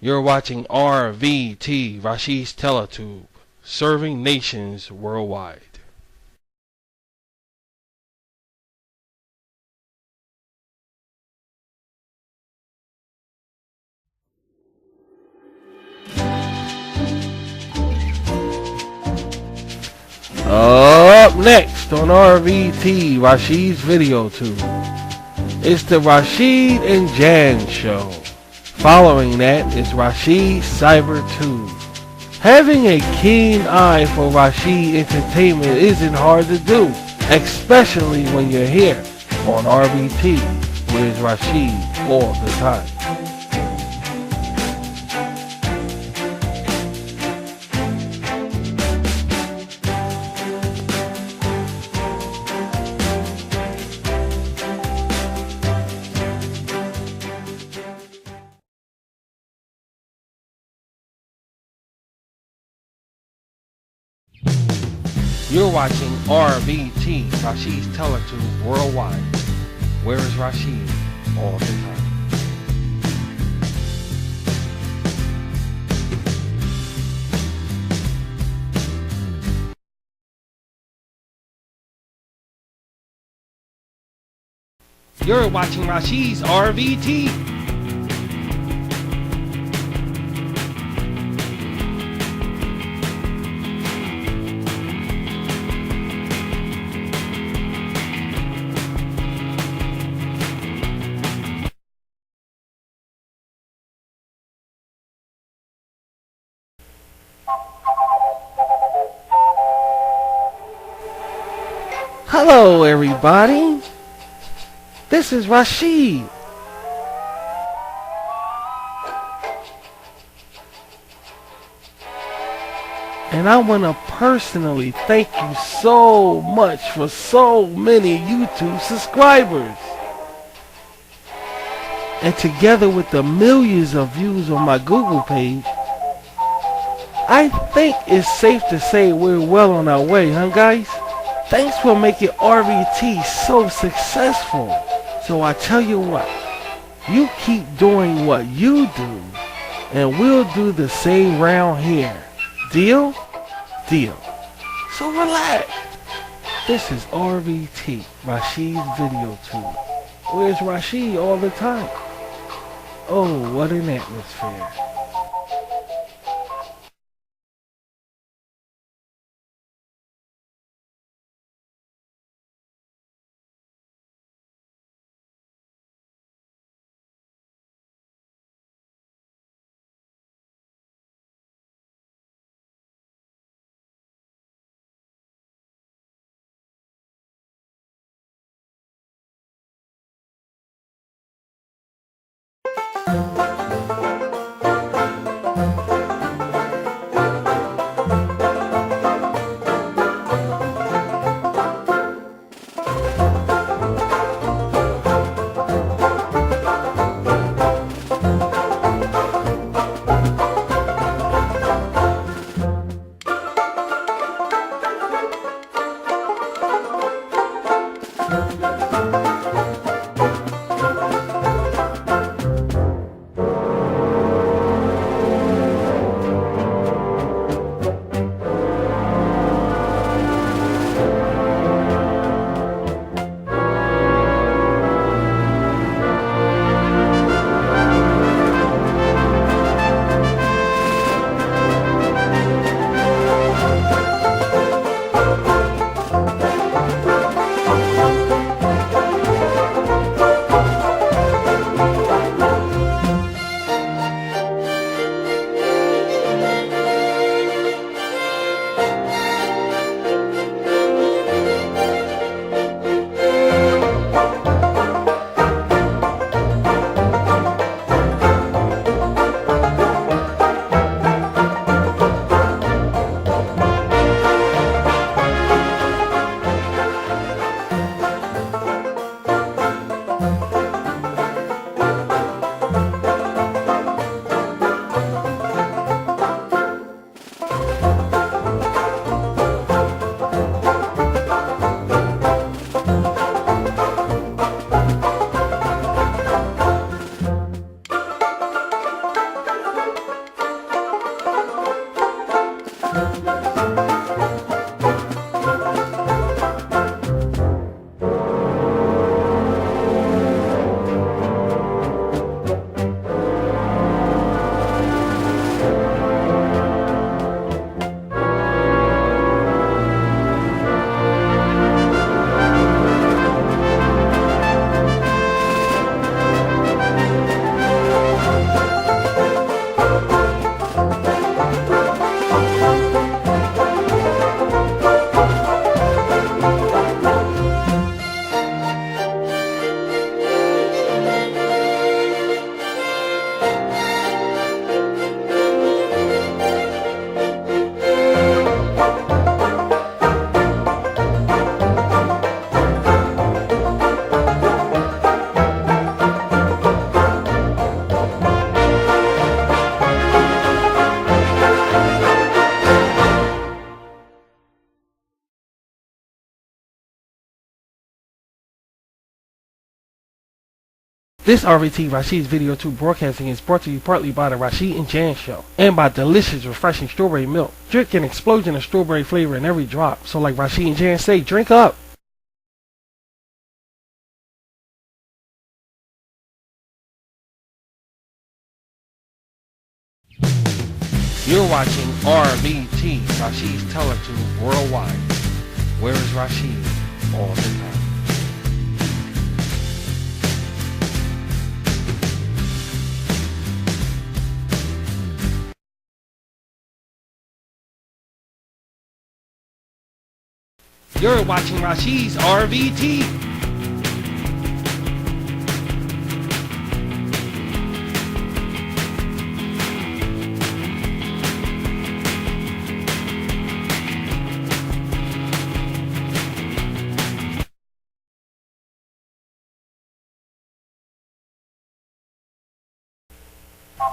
You're watching RVT, Rashid's Teletube, serving nations worldwide. Up next on RVT, Rashid's Video Tube, it's the Rashid and Jan Show. Following that is Rashid's Cyber Tube. Having a keen eye for Rashid entertainment isn't hard to do, especially when you're here on RVT, where it's Rashid all the time. You're watching RVT, Rashid's Teletube worldwide. Where is Rashid all the time? You're watching Rashid's RVT. Hello everybody, this is Rashid. And I want to personally thank you so much for so many YouTube subscribers. And together with the millions of views on my Google page, I think it's safe to say we're well on our way, huh guys? Thanks for making RVT so successful. So I tell you what, you keep doing what you do, and we'll do the same round here. Deal? Deal. So relax. This is RVT, Rashid's Video Tube. Where's Rashid all the time? Oh, what an atmosphere. This RVT Rashid's Video 2 broadcasting is brought to you partly by the Rashid and Jan Show and by delicious, refreshing strawberry milk. Drink an explosion of strawberry flavor in every drop. So like Rashid and Jan say, drink up. You're watching RVT, Rashid's Teletube Worldwide. Where is Rashid all the time? You're watching Rashid's RVT.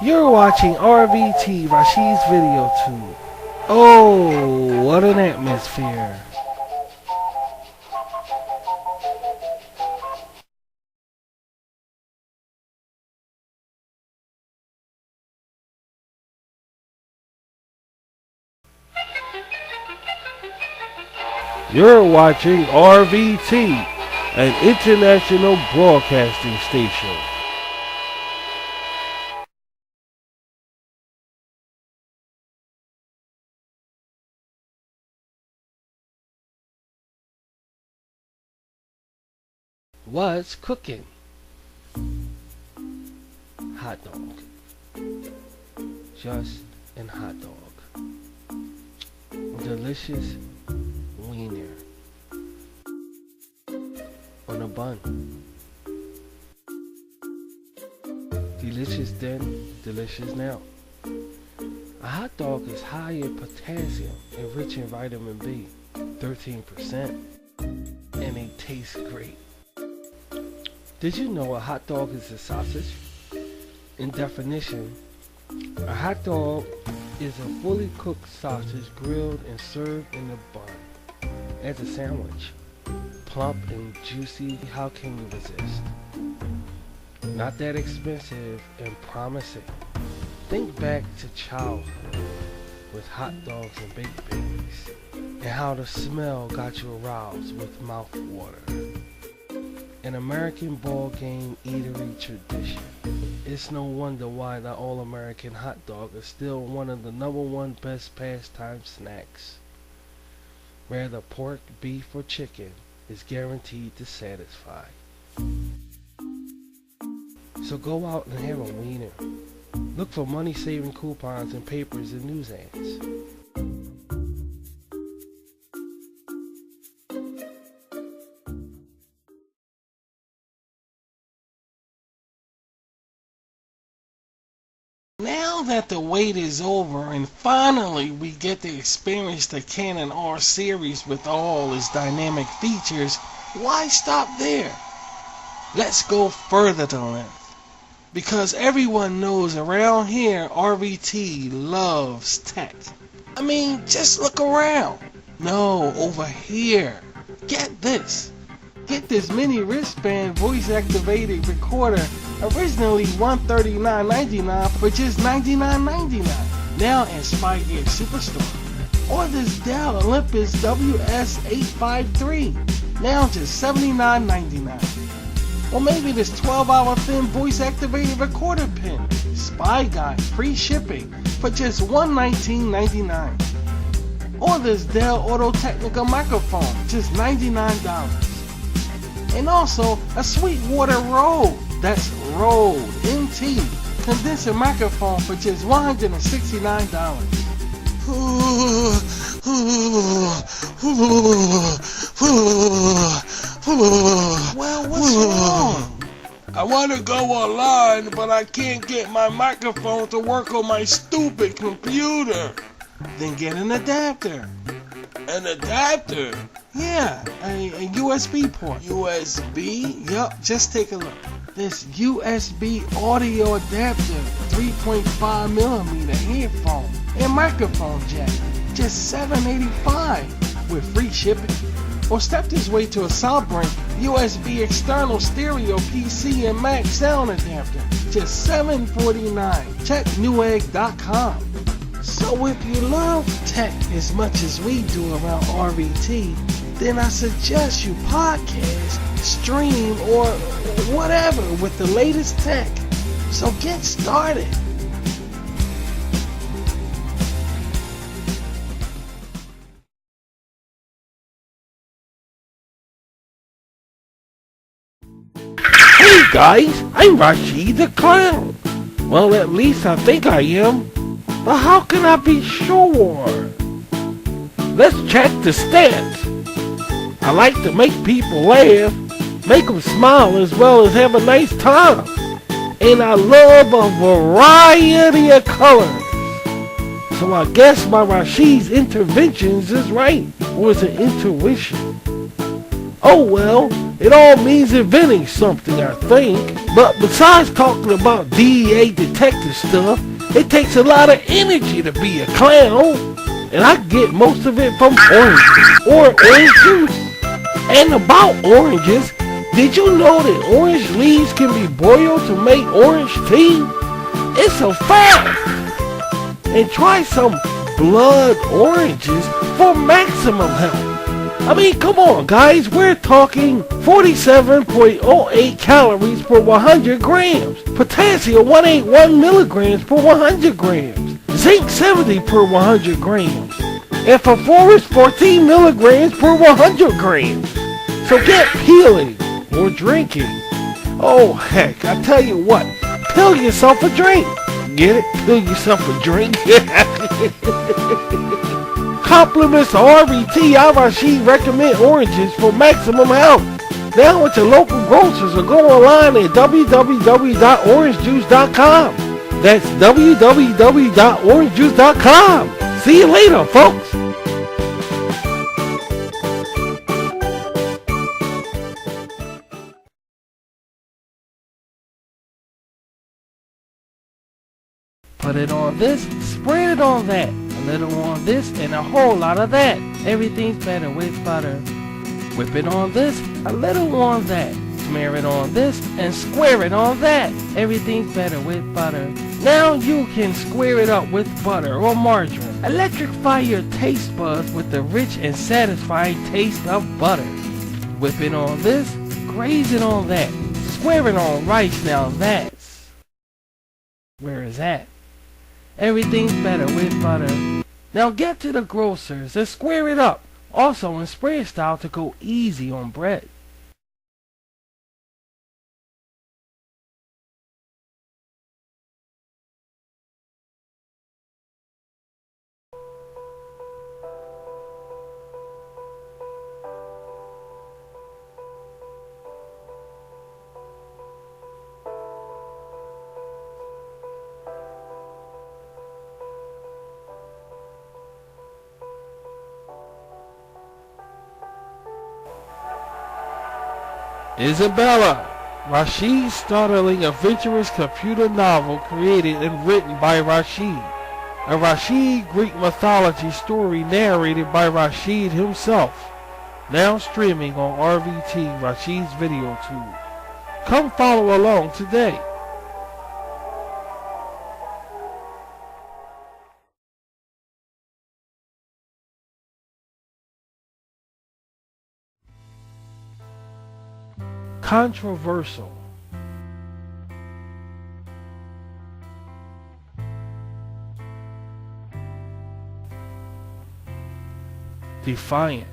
You're watching RVT, Rashid's Video 2. Oh, what an atmosphere. You're watching RVT, an international broadcasting station. What's cooking? Hot dog. Just an hot dog. Delicious wiener on a bun. Delicious then, delicious now. A hot dog is high in potassium and rich in vitamin B, 13%, and it tastes great. Did you know a hot dog is a sausage? In definition, a hot dog is a fully cooked sausage grilled and served in a bun as a sandwich. Plump and juicy, how can you resist? Not that expensive and promising. Think back to childhood with hot dogs and baked beans and how the smell got you aroused with mouth water. An American ball game eatery tradition. It's no wonder why the All-American hot dog is still one of the #1 best pastime snacks. Whether pork, beef, or chicken is guaranteed to satisfy. So go out and have a wiener. Look for money-saving coupons in papers and news ads. Now that the wait is over and finally we get to experience the Canon R series with all its dynamic features, why stop there? Let's go further to length. Because everyone knows around here RVT loves tech. I mean, just look around. No, over here. Get this. Get this mini wristband voice activated recorder, originally $139.99 for just $99.99. Now in Spy Gear Superstore. Or this Dell Olympus WS853, now just $79.99. Or maybe this 12-hour thin voice activated recorder pen, Spy Guide, free shipping for just $119.99. Or this Dell Audio Technica microphone, just $99. And also a Sweetwater Rode, that's Rode NT condenser microphone for just $169. Well, what's wrong? I want to go online, but I can't get my microphone to work on my stupid computer. Then get an adapter. An adapter? Yeah, a USB port. USB? Yup, just take a look. This USB audio adapter, 3.5mm headphone and microphone jack, just $7.85 with free shipping. or step this way to a Soundbrink USB external stereo PC and Mac sound adapter. Just $7.49. Check Newegg.com. So if you love tech as much as we do around RVT, then I suggest you podcast, stream, or whatever with the latest tech. So get started. Hey guys, I'm Rashid the Clown. Well, at least I think I am. But how can I be sure? Let's check the stats. I like to make people laugh, make them smile as well as have a nice time. And I love a variety of colors. So I guess my Rashid's interventions is right. Or is it intuition? Oh well, it all means inventing something, I think. But besides talking about DEA detective stuff, it takes a lot of energy to be a clown. And I get most of it from oranges, or orange juice. And about oranges, did you know that orange leaves can be boiled to make orange tea? It's a fact. And try some blood oranges for maximum health. I mean, come on guys, we're talking 47.08 calories per 100 grams, potassium 181 milligrams per 100 grams, zinc 70 per 100 grams, and phosphorus 14 milligrams per 100 grams. So get peeling or drinking. Oh heck, I tell you what, peel yourself a drink. Get it? Peel yourself a drink? Compliments to RVT, I Rashid recommend oranges for maximum health. Now at your local grocers or go online at www.orangejuice.com. That's www.orangejuice.com. See you later, folks. Put it on this, spread it on that. A little on this and a whole lot of that. Everything's better with butter. Whip it on this, a little on that. Smear it on this and square it on that. Everything's better with butter. Now you can square it up with butter or margarine. Electrify your taste buds with the rich and satisfying taste of butter. Whip it on this, graze it on that. Square it on rice, now that's where is that? Everything's better with butter. Now get to the grocers and square it up. Also in spread style to go easy on bread. Isabella, Rashid's startling adventurous computer novel created and written by Rashid. A Rashid Greek mythology story narrated by Rashid himself. Now streaming on RVT, Rashid's video tool. Come follow along today. Controversial. Defiant.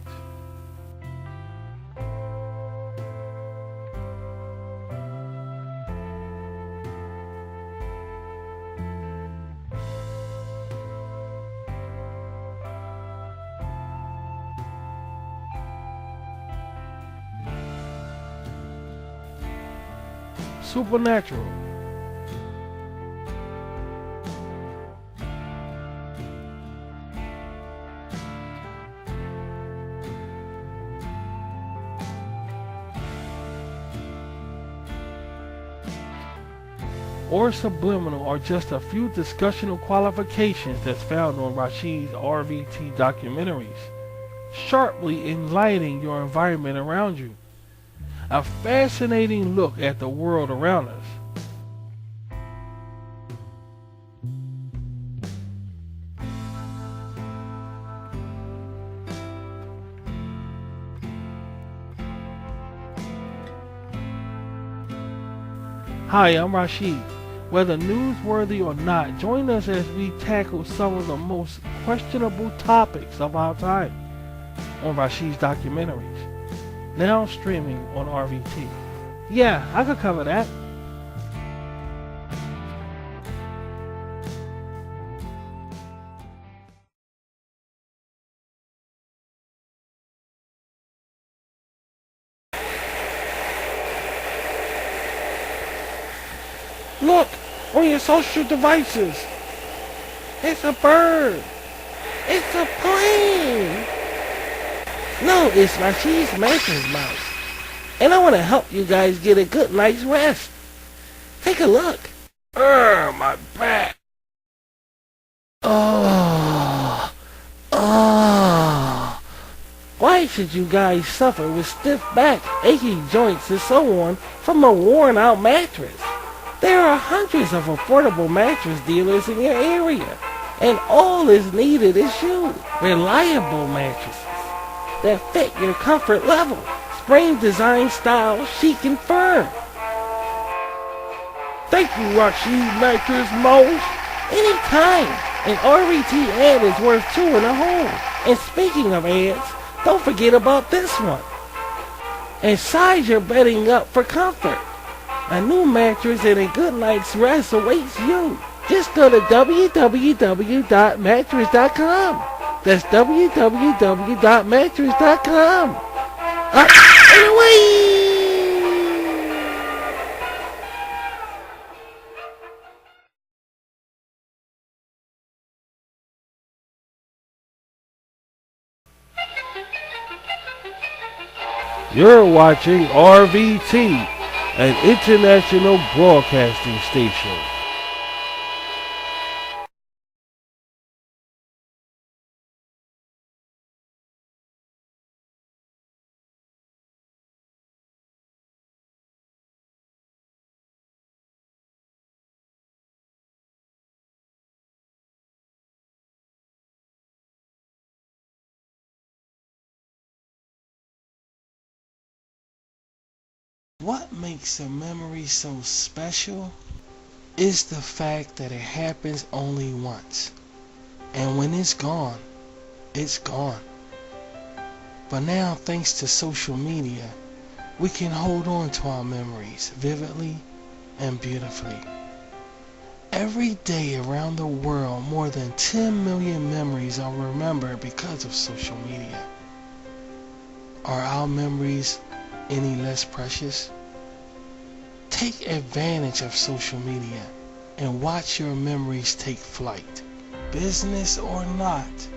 Supernatural. Or subliminal are just a few discussional qualifications that's found on Rashid's RVT documentaries. sharply enlightening your environment around you. A fascinating look at the world around us. Hi, I'm Rashid. Whether newsworthy or not, join us as we tackle some of the most questionable topics of our time on Rashid's documentaries, now streaming on RVT. Yeah, I could cover that. Look, on your social devices. It's a bird. It's a plane. No, it's Rashid's mattress mouse. And I want to help you guys get a good night's rest. Take a look. My back. Oh. Why should you guys suffer with stiff back, achy joints, and so on from a worn out mattress? There are hundreds of affordable mattress dealers in your area, and all is needed is you. Reliable mattresses that fit your comfort level. Spring design style, chic and firm. Thank you, Rashid Mattress Mouse. Anytime. An RVT ad is worth two and a whole. And speaking of ads, don't forget about this one. And size your bedding up for comfort. A new mattress and a good night's rest awaits you. Just go to www.mattress.com. That's www.mattress.com. Anyway! You're watching RVT, an international broadcasting station. What makes a memory so special is the fact that it happens only once. And when it's gone, it's gone. But now, thanks to social media, we can hold on to our memories vividly and beautifully. Every day around the world, more than 10 million memories are remembered because of social media. Are our memories any less precious? Take advantage of social media and watch your memories take flight. Business or not,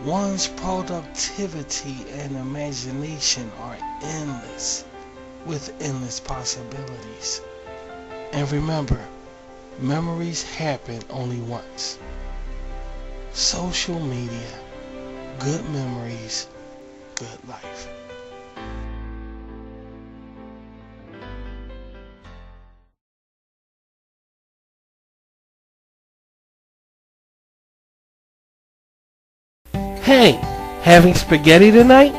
one's productivity and imagination are endless, with endless possibilities. And remember, memories happen only once. Social media, good memories, good life. Hey, having spaghetti tonight?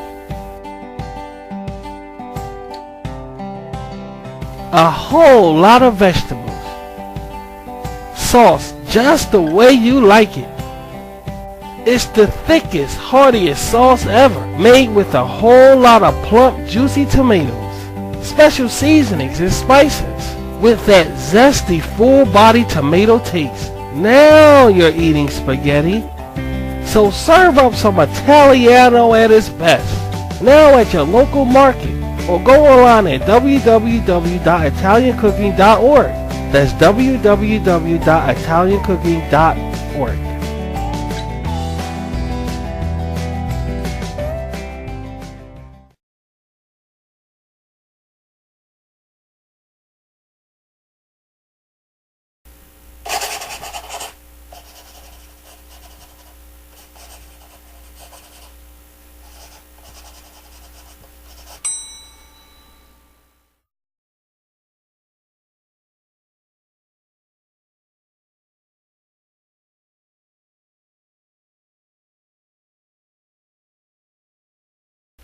A whole lot of vegetables. Sauce just the way you like it. It's the thickest, heartiest sauce ever, made with a whole lot of plump, juicy tomatoes, special seasonings and spices, with that zesty, full-bodied tomato taste. Now you're eating spaghetti. So serve up some Italiano at its best, now at your local market, or go online at www.italiancooking.org. That's www.italiancooking.org.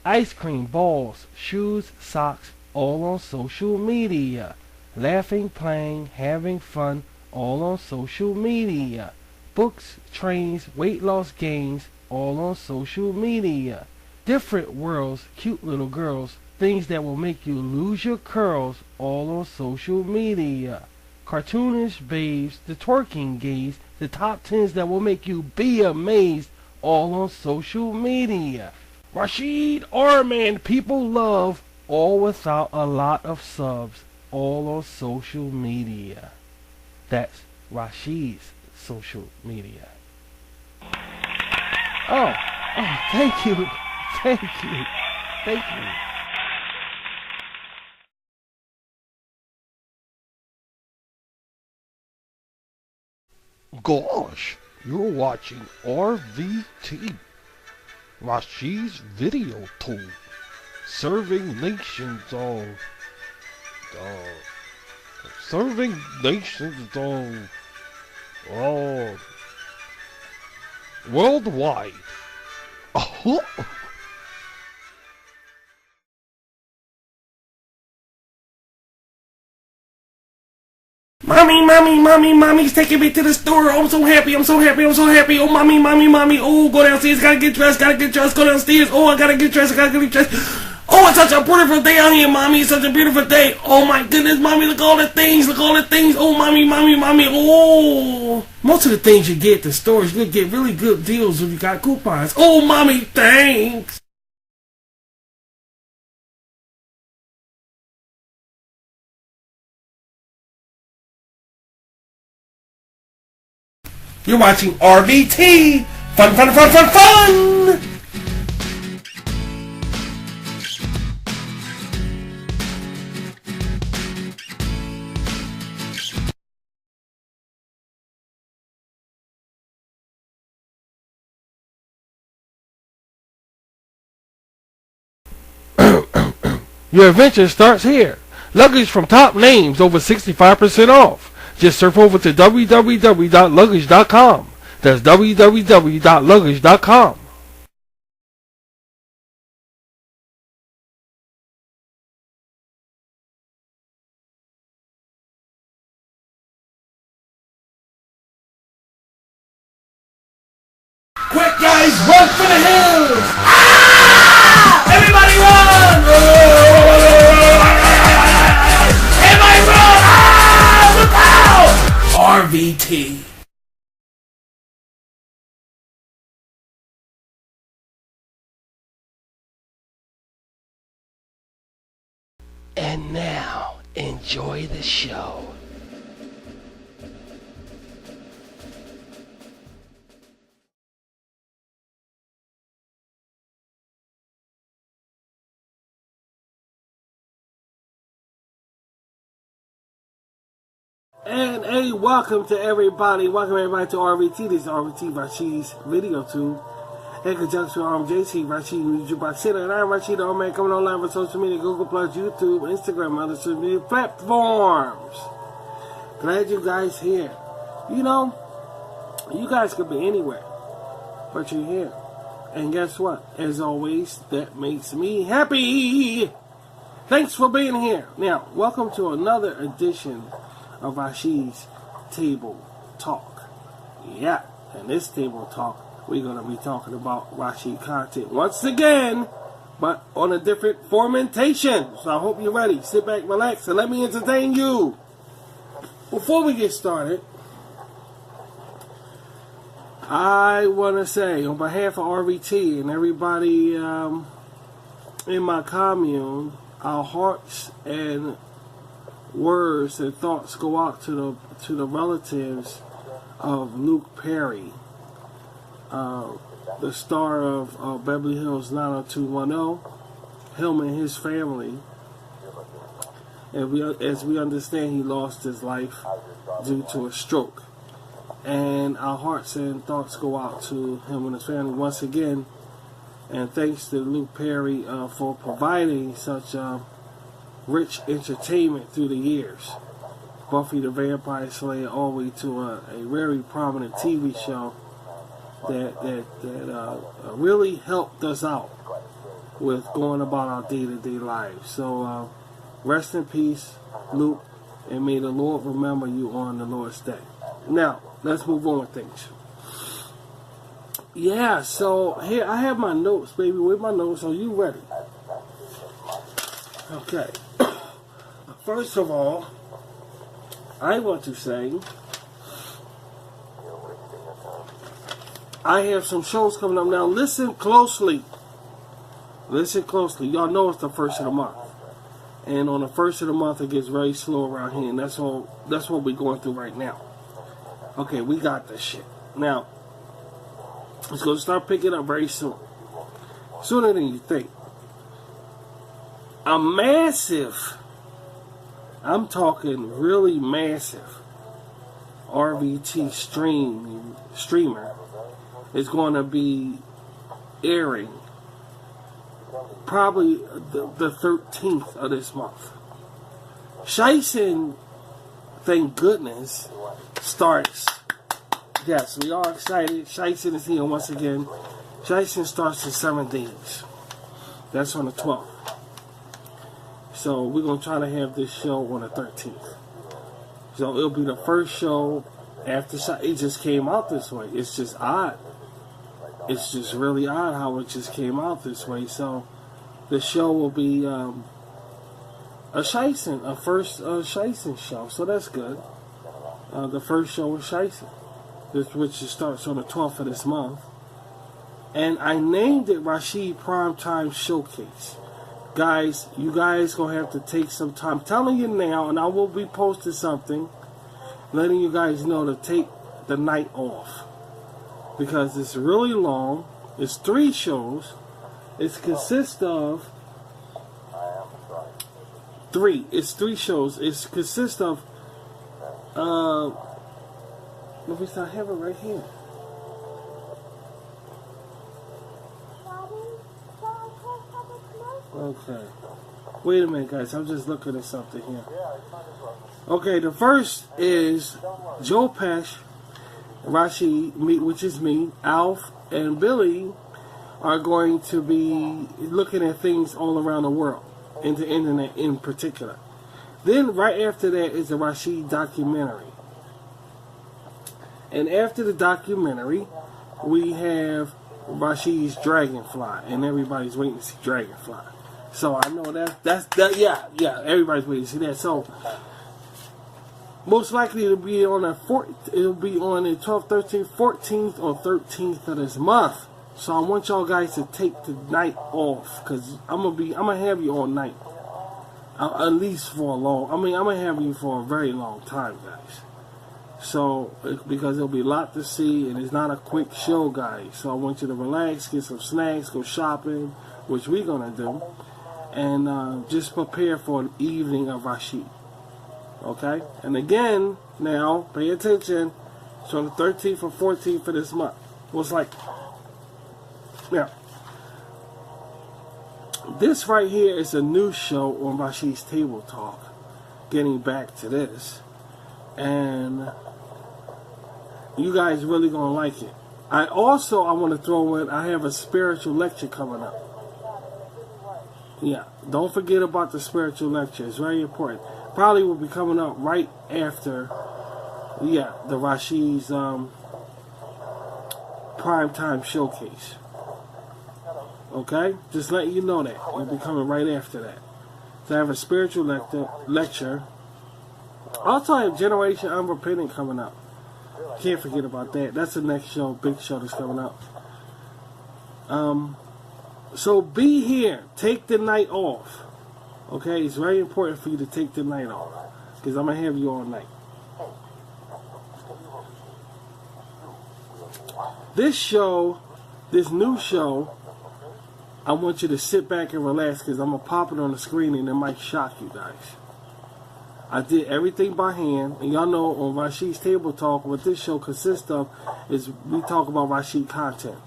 ice cream, balls, shoes, socks, all on social media. Laughing, playing, having fun, all on social media. Books, trains, weight loss gains, all on social media. Different worlds, cute little girls, things that will make you lose your curls, all on social media. Cartoonish babes, the twerking gays, the top tens that will make you be amazed, all on social media. Rashid Arman, people love, all without a lot of subs, all on social media. That's Rashid's social media. Oh, thank you, thank you, thank you. Gosh, you're watching RVT, Rashid's video tool, serving nations serving nations worldwide. Mommy's taking me to the store. I'm so happy. Oh, mommy. Oh, go downstairs, gotta get dressed, go downstairs. Oh, I gotta get dressed. Oh, it's such a beautiful day out here, mommy. It's such a beautiful day. Oh my goodness, mommy, look all the things. Oh, mommy. Oh, most of the things you get at the stores, you get really good deals if you got coupons. Oh, mommy, thanks. You're watching RVT. Fun. Your adventure starts here. Luggage from top names over 65% off. Just surf over to www.luggage.com. That's www.luggage.com. Quick, guys, run for the hills! Ah! Everybody run! Everybody run! Ah! Look out! RVT. And now, enjoy the show. And hey, welcome everybody to RVT. This is RVT Rashid's video tube. In conjunction with JC, Rashid Music Box Center, and I'm Rashid, the old man coming online with social media, Google Plus, YouTube, Instagram, and other social media platforms. Glad you guys here. You know, you guys could be anywhere, but you're here. And guess what? As always, that makes me happy. Thanks for being here. Now, welcome to another edition of Rashid's Table Talk. Yeah, and this Table Talk, we're going to be talking about Rashid content once again, but on a different formentation. So I hope you're ready. Sit back, relax, and let me entertain you. Before we get started, I want to say, on behalf of RVT and everybody in my commune, our hearts and words and thoughts go out to the relatives of Luke Perry, the star of Beverly Hills 90210, him and his family. And as we understand, he lost his life due to a stroke. And our hearts and thoughts go out to him and his family once again. And thanks to Luke Perry for providing such rich entertainment through the years. Buffy the Vampire Slayer all the way to a very prominent TV show that really helped us out. with going about our day-to-day lives. So rest in peace, Luke, and may the Lord remember you on the Lord's day. Now, let's move on with things. Yeah, so here I have my notes, baby. With my notes, are you ready? Okay. First of all, I want to say I have some shows coming up now. Listen closely. Listen closely. Y'all know it's the first of the month. And on the first of the month, it gets very slow around here. And that's what we're going through right now. Okay, we got this shit. Now, it's going to start picking up very soon. Sooner than you think. A massive, I'm talking really massive, RVT streamer is going to be airing probably the 13th of this month. Shieston, thank goodness, starts. Yes, we are excited. Shieston is here once again. Shieston starts in 7 days. That's on the 12th. So we're going to try to have this show on the 13th. So it'll be the first show after it just came out this way. It's just odd. It's just really odd how it just came out this way. So the show will be a Shieston, a first Shieston show. So that's good. The first show is Shieston, which starts on the 12th of this month. And I named it Rashid Primetime Showcase. Guys, you guys gonna have to take some time. I'm telling you now, and I will be posting something letting you guys know to take the night off. Because it's really long. It's 3 shows. It consists of 3. It's 3 shows. It consists of let me start having it right here. Okay. Wait a minute, guys. I'm just looking at something here. Okay, the first is Joe Pesh, Rashid, which is me, Alf, and Billy are going to be looking at things all around the world, and the internet in particular. Then right after that is the Rashid documentary. And after the documentary, we have Rashid's Dragonfly, and everybody's waiting to see Dragonfly. So I know yeah, everybody's waiting to see that. So most likely it'll be on the 12th, 13th, 14th, or 13th of this month. So I want y'all guys to take the night off, cause I'm gonna have you all night, at least for I'm gonna have you for a very long time, guys. So because there'll be a lot to see, and it's not a quick show, guys. So I want you to relax, get some snacks, go shopping, which we're gonna do, and just prepare for an evening of Rashid. Okay? And again, now pay attention. It's on the 13th or 14th of this month. What's like? Now, this right here is a new show on Rashid's Table Talk. Getting back to this, and you guys really gonna like it. I want to throw in, I have a spiritual lecture coming up. Yeah, don't forget about the spiritual lecture. It's very important. Probably will be coming up right after, the Rashid's Primetime Showcase. Okay? Just letting you know that. It'll be coming right after that. So I have a spiritual lecture. Also, I have Generation Unrepentant coming up. Can't forget about that. That's the next show, big show that's coming up. So be here. Take the night off. Okay? It's very important for you to take the night off, because I'm going to have you all night. This new show, I want you to sit back and relax, because I'm going to pop it on the screen and it might shock you guys. I did everything by hand, and y'all know on Rashid's Table Talk, what this show consists of is we talk about Rashid content.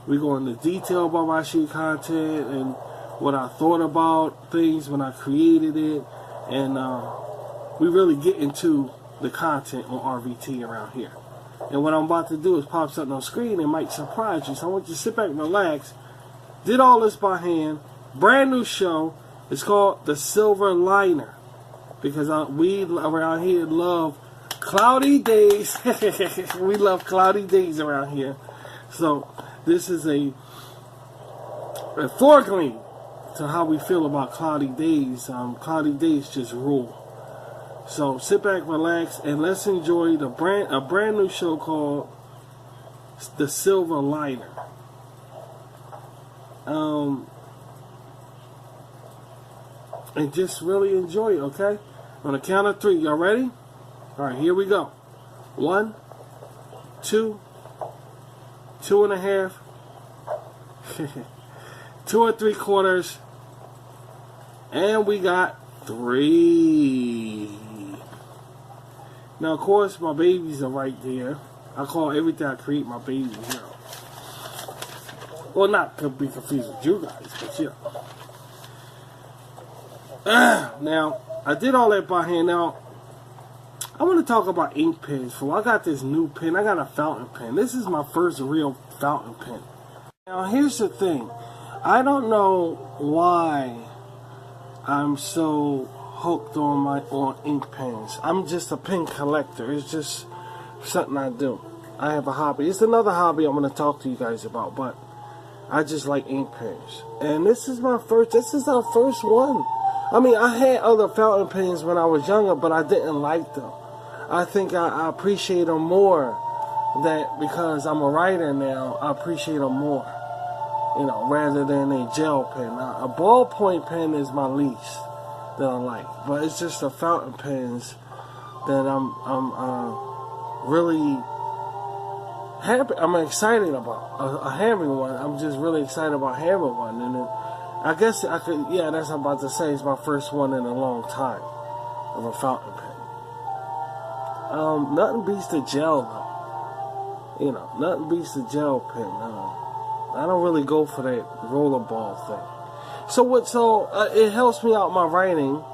We go into detail about Rashid content and what I thought about things when I created it, and we really get into the content on RVT around here. And what I'm about to do is pop something on screen that might surprise you. So I want you to sit back and relax Did all this by hand. Brand new show. It's called The Silver Liner. Because we around here love cloudy days. We love cloudy days around here. So this is a foreglane to how we feel about cloudy days. Cloudy days just rule. So sit back, relax, and let's enjoy a brand new show called The Silver Liner. And just really enjoy it, okay? On the count of 3, y'all ready? All right, here we go. 1, 2, 2.5, 2 3/4, and we got 3. Now, of course, my babies are right there. I call everything I create my babies, you know. Well, not to be confused with you guys, but you know. Now, I did all that by hand. Now, I want to talk about ink pens. I got this new pen. I got a fountain pen. This is my first real fountain pen. Now, here's the thing. I don't know why I'm so hooked on ink pens. I'm just a pen collector. It's just something I do. I have a hobby. It's another hobby I'm going to talk to you guys about, but I just like ink pens. And this is our first one. I mean, I had other fountain pens when I was younger, but I didn't like them. I think I appreciate them more because I'm a writer now. I appreciate them more, you know, rather than a gel pen. A ballpoint pen is my least that I like, but it's just the fountain pens that I'm really happy. I'm excited about having one. I'm just really excited about having one, and I guess I could. Yeah, that's what I'm about to say. It's my first one in a long time of a fountain pen. Nothing beats the gel though. You know, nothing beats the gel pen. I don't really go for that rollerball thing. So it helps me out my writing.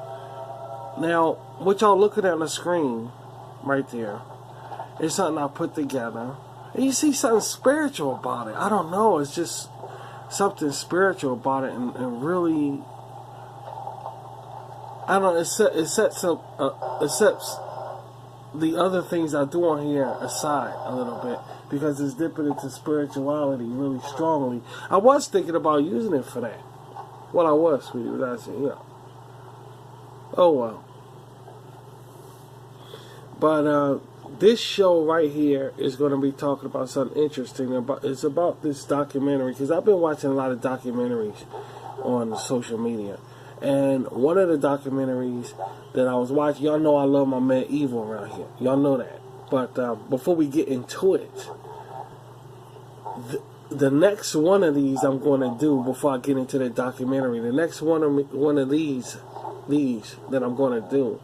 Now, what y'all looking at on the screen, right there, is something I put together. And you see something spiritual about it. I don't know. It's just something spiritual about it, and really, I don't know. It sets the other things I do on here aside a little bit, because it's dipping into spirituality really strongly. I was thinking about using it for that. Well, I was, sweetie, but I said, you know. Oh, well. But this show right here is going to be talking about something interesting. It's about this documentary, because I've been watching a lot of documentaries on social media. And one of the documentaries that I was watching, y'all know I love my man Evil around here. Y'all know that. But before we get into it, the next one of these I'm going to do before I get into the documentary. The next one of these that I'm going to do,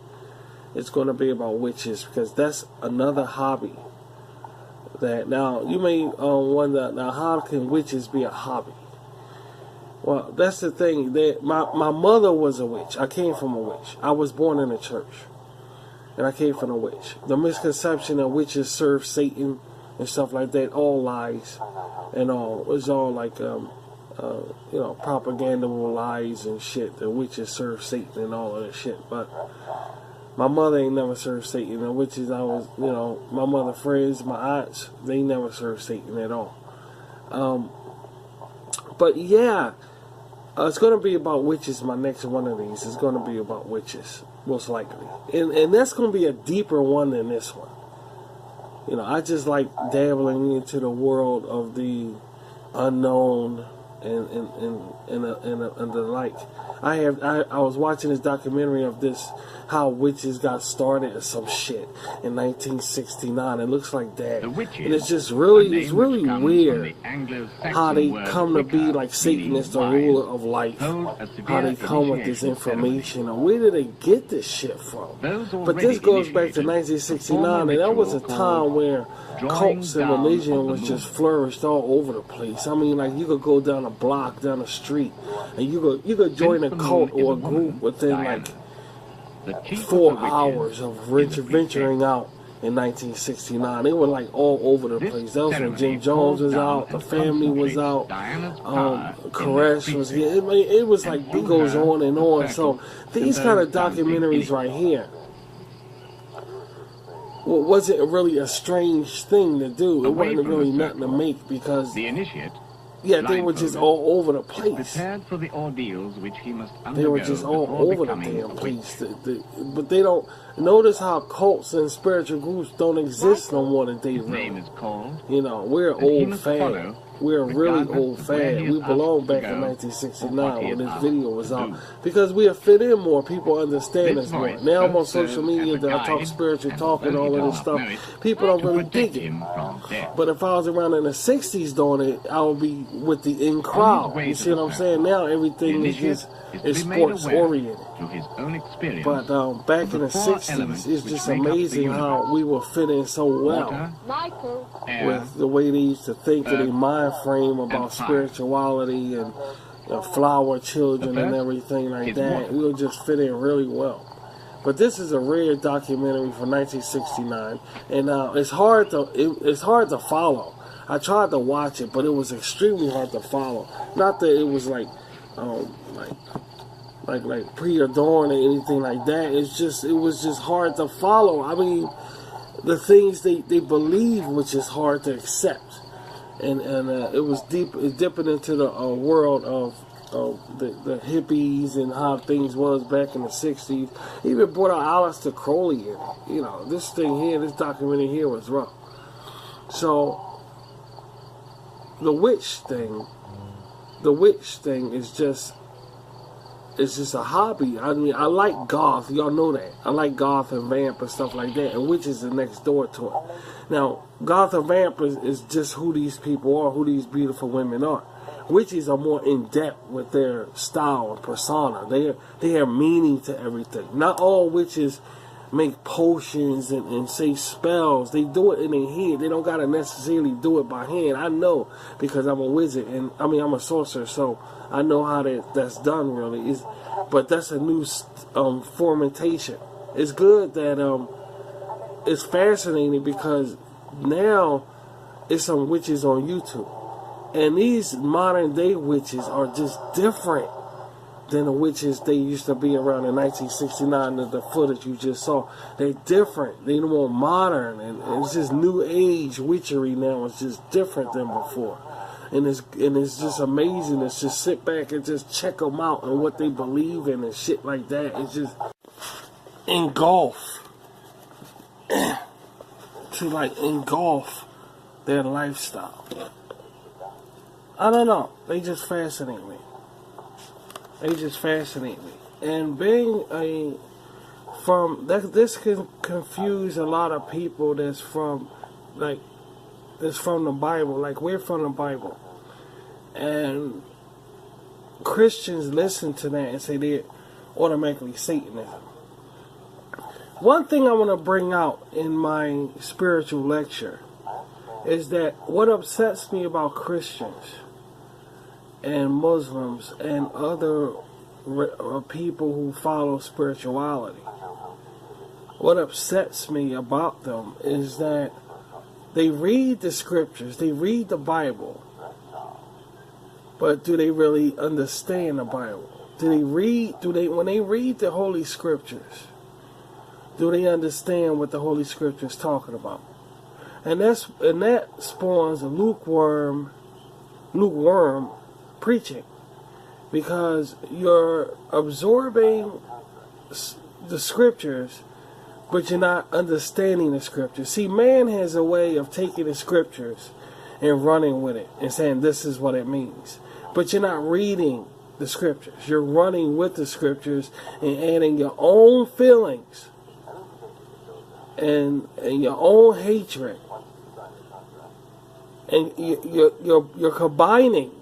it's going to be about witches, because that's another hobby. That now you may wonder, now how can witches be a hobby? Well, that's the thing. That my mother was a witch. I came from a witch. I was born in a church, and I came from a witch. The misconception that witches serve Satan and stuff like that, all lies and all. It was all like propaganda lies and shit. The witches serve Satan and all of that shit. But my mother ain't never served Satan. The witches my mother friends, my aunts, they never served Satan at all. But yeah. It's going to be about witches. My next one of these is going to be about witches, most likely. And that's going to be a deeper one than this one. You know, I just like dabbling into the world of the unknown and the like. I was watching this documentary of this, how witches got started or some shit in 1969. It looks like that. And it's just really weird how they come to be like Satan is the ruler of life. How they come with this information, and where did they get this shit from? But this goes back to 1969, and that was a time where cults and religion was just flourished all over the place. I mean, like, you could go down a block, down the street, and you could join a cult or a group within like 4 hours of venturing out in 1969. They were like all over the place. That was when Jim Jones was out, The Family was out, Koresh was here. It was like, it goes on and on. So these kind of documentaries right here, well, wasn't really a strange thing to do. It wasn't really nothing to make, because the initiate, yeah, they were just all over the place. For the ordeals which he must they were just all over the damn place. But they don't notice how cults and spiritual groups don't exist no more today. Name is called. You know, we're old fad. We're really old fad. We belong back in 1969 when this video was out, because we have fit in more. People understand us more. Now I'm on social media that I talk spiritual talk and all of this stuff. People don't really dig it. But if I was around in the 60s doing it, I would be with the in crowd. You see what I'm saying? Now everything is just sports oriented. But back in the 60s, it's just amazing how we were fit in so well with the way they used to think of their mind frame about spirituality and flower children and everything like that. We would just fit in really well. But this is a rare documentary from 1969, and it's hard to follow. I tried to watch it, but it was extremely hard to follow. Not that it was like pre-adorned or anything like that. It was just hard to follow. I mean, the things they believe, which is hard to accept. And it was dipping into the world of the hippies and how things was back in the 60s. He even brought out Aleister Crowley in it. You know, this thing here, this documentary here was rough. So the witch thing is just, it's just a hobby. I mean, I like goth. Y'all know that. I like goth and vamp and stuff like that. And witches are next door to it. Now, goth and vamp is just who these people are, who these beautiful women are. Witches are more in depth with their style and persona. They have meaning to everything. Not all witches make potions and say spells. They do it in their head. They don't gotta necessarily do it by hand. I know, because I'm a wizard, and I mean I'm a sorcerer, so I know how that's done really. But that's a new fermentation. It's good that it's fascinating, because now it's some witches on YouTube, and these modern day witches are just different than the witches they used to be around in 1969. The footage you just saw, they're different. They're more modern, and it's just new age witchery now. It's just different than before, and it's just amazing to just sit back and just check them out and what they believe in and shit like that. It's just engulf their lifestyle. I don't know. They just fascinate me. And being this can confuse a lot of people that's from the Bible. Like, we're from the Bible. And Christians listen to that and say they're automatically Satanism. One thing I want to bring out in my spiritual lecture is that what upsets me about Christians and Muslims and other people who follow spirituality, what upsets me about them is that they read the scriptures, they read the Bible, but do they really understand the Bible? When they read the Holy Scriptures, do they understand what the Holy Scripture is talking about? And that spawns a lukewarm preaching, because you're absorbing the Scriptures, but you're not understanding the Scriptures. See, man has a way of taking the Scriptures and running with it and saying this is what it means, but you're not reading the Scriptures. You're running with the Scriptures and adding your own feelings and your own hatred, and you're combining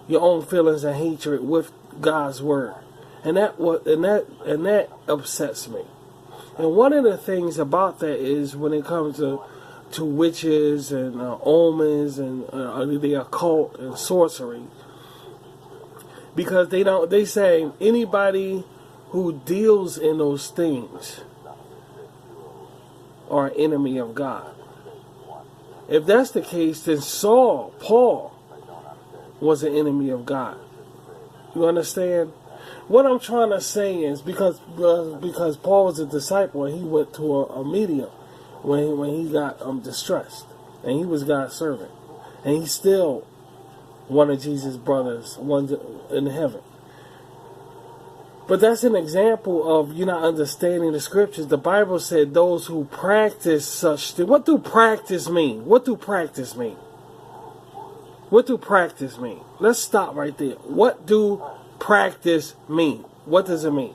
your own feelings and hatred with God's word, and that upsets me. And one of the things about that is when it comes to witches and omens and the occult and sorcery, because they say anybody who deals in those things are an enemy of God. If that's the case, then Paul, was an enemy of God. You understand? What I'm trying to say is because Paul was a disciple and he went to a medium when he got distressed, and he was God's servant, and he's still one of Jesus' brothers, one in heaven. But that's an example of you not understanding the scriptures. The Bible said those who practice such things. What do practice mean? What do practice mean? What do practice mean? Let's stop right there. What do practice mean? What does it mean?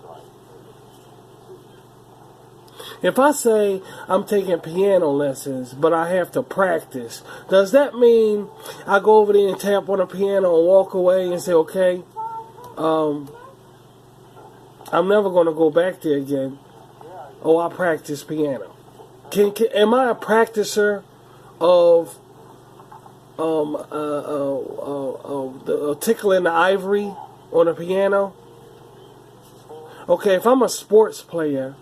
If I say I'm taking piano lessons, but I have to practice, does that mean I go over there and tap on the piano and walk away and say, okay, I'm never going to go back there again? Oh, I practice piano. Am I a practicer of tickling the ivory on the piano? Okay, if I'm a sports player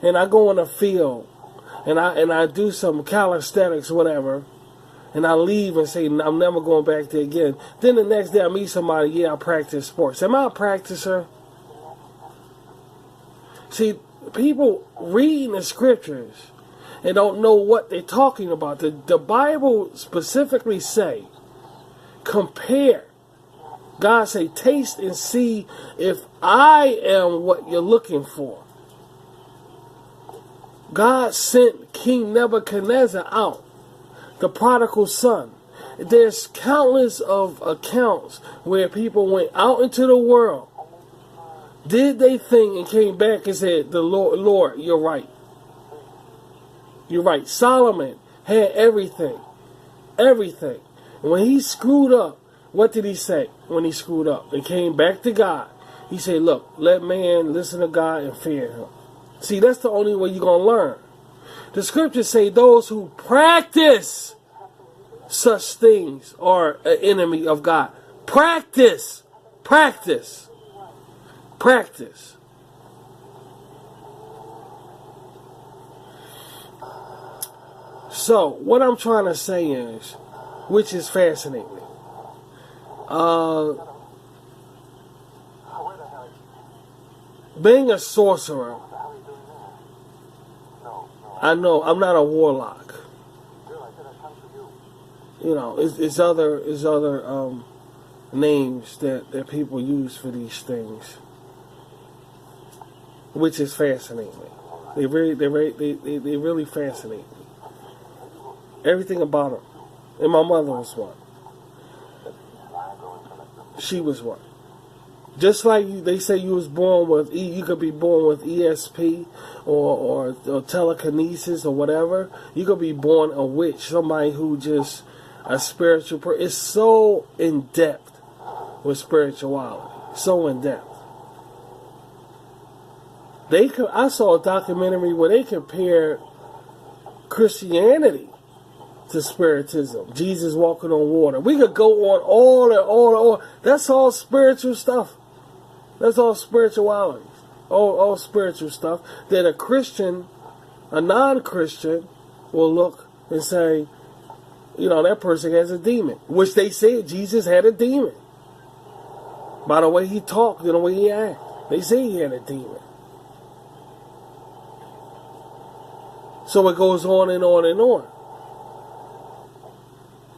and I go on the field and I do some calisthenics, whatever, and I leave and say I'm never going back there again, then the next day I meet somebody, yeah, I practice sports. Am I a practicer? See, people reading the scriptures and don't know what they're talking about. The Bible specifically say, compare. God say, taste and see if I am what you're looking for. God sent King Nebuchadnezzar out, the prodigal son. There's countless of accounts where people went out into the world, did they thing, and came back and said, "The Lord, you're right. You're right." Solomon had everything. Everything. And when he screwed up, what did he say when he screwed up? And came back to God. He said, look, let man listen to God and fear him. See, that's the only way you're going to learn. The scriptures say those who practice such things are an enemy of God. Practice. Practice. Practice. So, what I'm trying to say is, which is fascinating, being a sorcerer, I know I'm not a warlock. You know, it's other names that people use for these things, which is fascinating. They really fascinate me. Everything about them. And my mother was one. She was one. Just like they say you was born with, you could be born with ESP or telekinesis or whatever. You could be born a witch, somebody who just a spiritual person. It's so in depth with spirituality, so in depth. I saw a documentary where they compared Christianity to spiritism. Jesus walking on water. We could go on all. That's all spiritual stuff. That's all spirituality. All spiritual stuff that a Christian, a non-Christian, will look and say, you know, that person has a demon. Which they said Jesus had a demon. By the way he talked and the way he acted. They say he had a demon. So it goes on and on and on.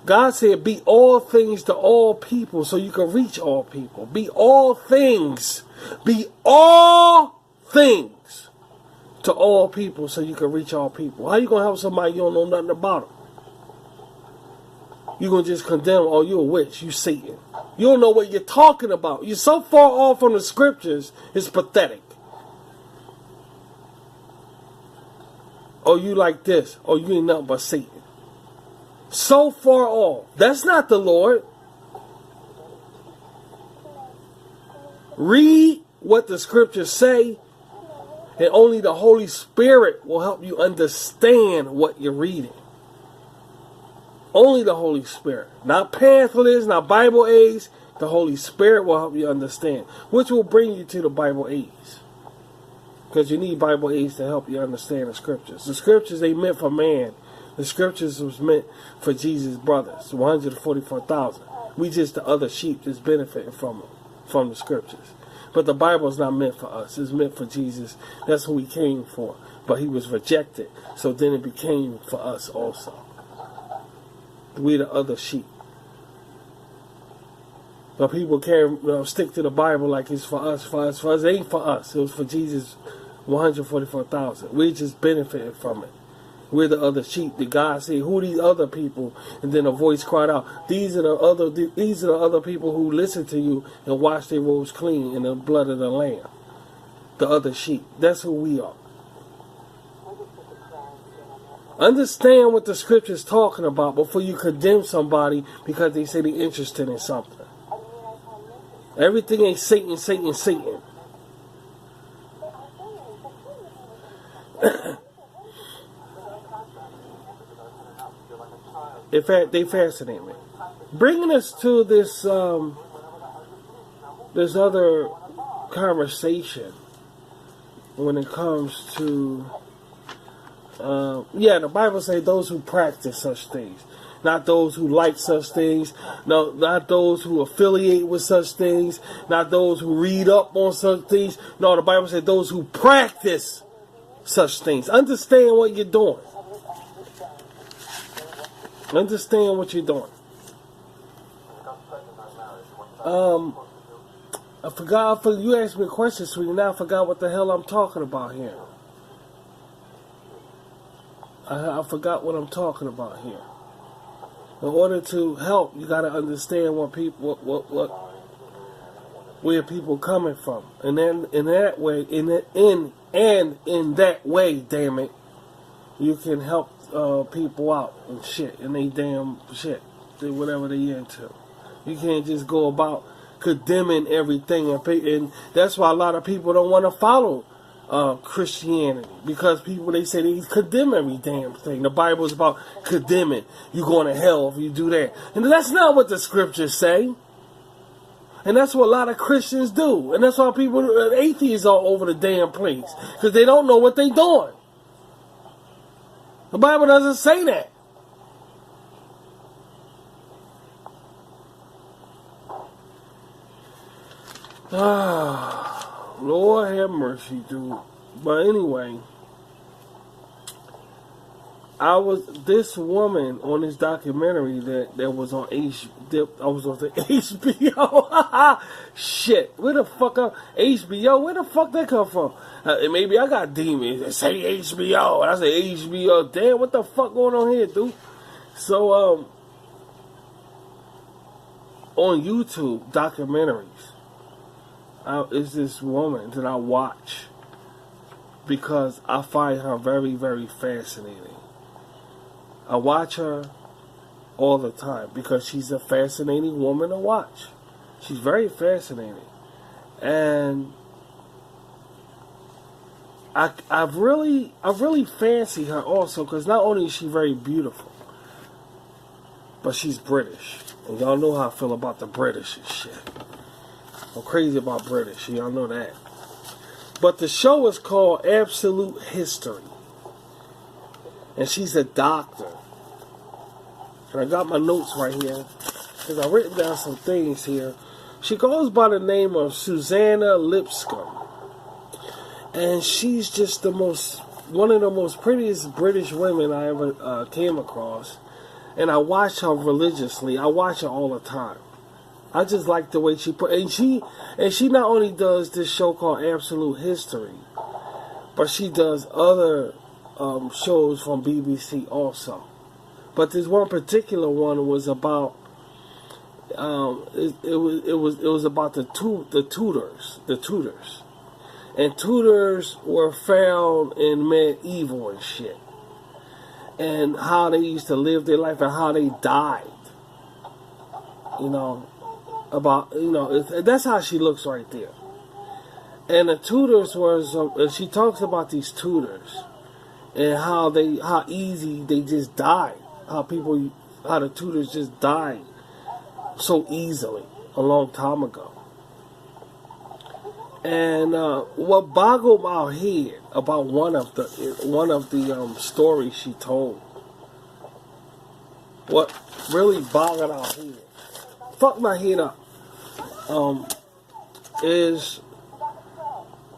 God said, be all things to all people so you can reach all people. Be all things. Be all things to all people so you can reach all people. How you going to help somebody you don't know nothing about them? You going to just condemn, oh, you're a witch, you Satan. You don't know what you're talking about. You're so far off from the scriptures, it's pathetic. Oh, you like this. Oh, you ain't nothing but Satan. So far off. That's not the Lord. Read what the scriptures say, and only the Holy Spirit will help you understand what you're reading. Only the Holy Spirit. Not pamphlets, not Bible aids. The Holy Spirit will help you understand, which will bring you to the Bible aids. Because you need Bible aids to help you understand the scriptures. The scriptures ain't meant for man. The scriptures was meant for Jesus' brothers, 144,000. We just the other sheep that's benefiting from the scriptures. But the Bible is not meant for us. It's meant for Jesus. That's who he came for. But he was rejected. So then it became for us also. We the other sheep. But people can't stick to the Bible like it's for us. It ain't for us. It was for Jesus, 144,000. We just benefited from it. We're the other sheep. The God said, "Who are these other people?" And then a voice cried out, These are the other people who listen to you and wash their robes clean in the blood of the Lamb." The other sheep. That's who we are. Understand what the scripture is talking about before you condemn somebody because they say they're interested in something. Everything ain't Satan, Satan, Satan. In fact, they fascinate me. Bringing us to this this other conversation when it comes to the Bible says those who practice such things, not those who like such things, no, not those who affiliate with such things, not those who read up on such things. No, the Bible says those who practice such things. Understand what you're doing. Understand what you're doing. I forgot. You asked me a question, sweetie. Now I forgot what the hell I'm talking about here. I forgot what I'm talking about here. In order to help, you got to understand what people, where people coming from, and then in that way, in that way, damn it, you can help people out and shit, and they damn shit, whatever they into. You can't just go about condemning everything, and that's why a lot of people don't want to follow Christianity, because people, they say they condemn every damn thing. The Bible is about condemning. You're going to hell if you do that, and that's not what the scriptures say. And that's what a lot of Christians do, and that's why people, atheists, all over the damn place, because they don't know what they're doing. The Bible doesn't say that. Lord have mercy, dude. But anyway, this woman on this documentary that was on HBO. Shit, where the fuck HBO? Where the fuck that come from? Maybe I got demons that say HBO, and I say HBO. Damn, what the fuck going on here, dude? So on YouTube documentaries, is this woman that I watch because I find her very, very fascinating. I watch her all the time because she's a fascinating woman to watch. She's very fascinating. And I really fancy her also because not only is she very beautiful, but she's British. And y'all know how I feel about the British and shit. I'm crazy about British. Y'all know that. But the show is called Absolute History. And she's a doctor. And I got my notes right here, because I've written down some things here. She goes by the name of Susanna Lipscomb. And she's just one of the most prettiest British women I ever came across. And I watch her religiously. I watch her all the time. I just like the way she put, and she not only does this show called Absolute History, but she does other shows from BBC also. But this one particular one was about it was about the Tudors, and Tudors were found in medieval and shit, and how they used to live their life and how they died. That's how she looks right there. And the Tudors she talks about these Tudors and how easy they just died. How the Tudors just died so easily a long time ago. And what boggled my head about one of the stories she told, what really boggled our head, fucked my head up, is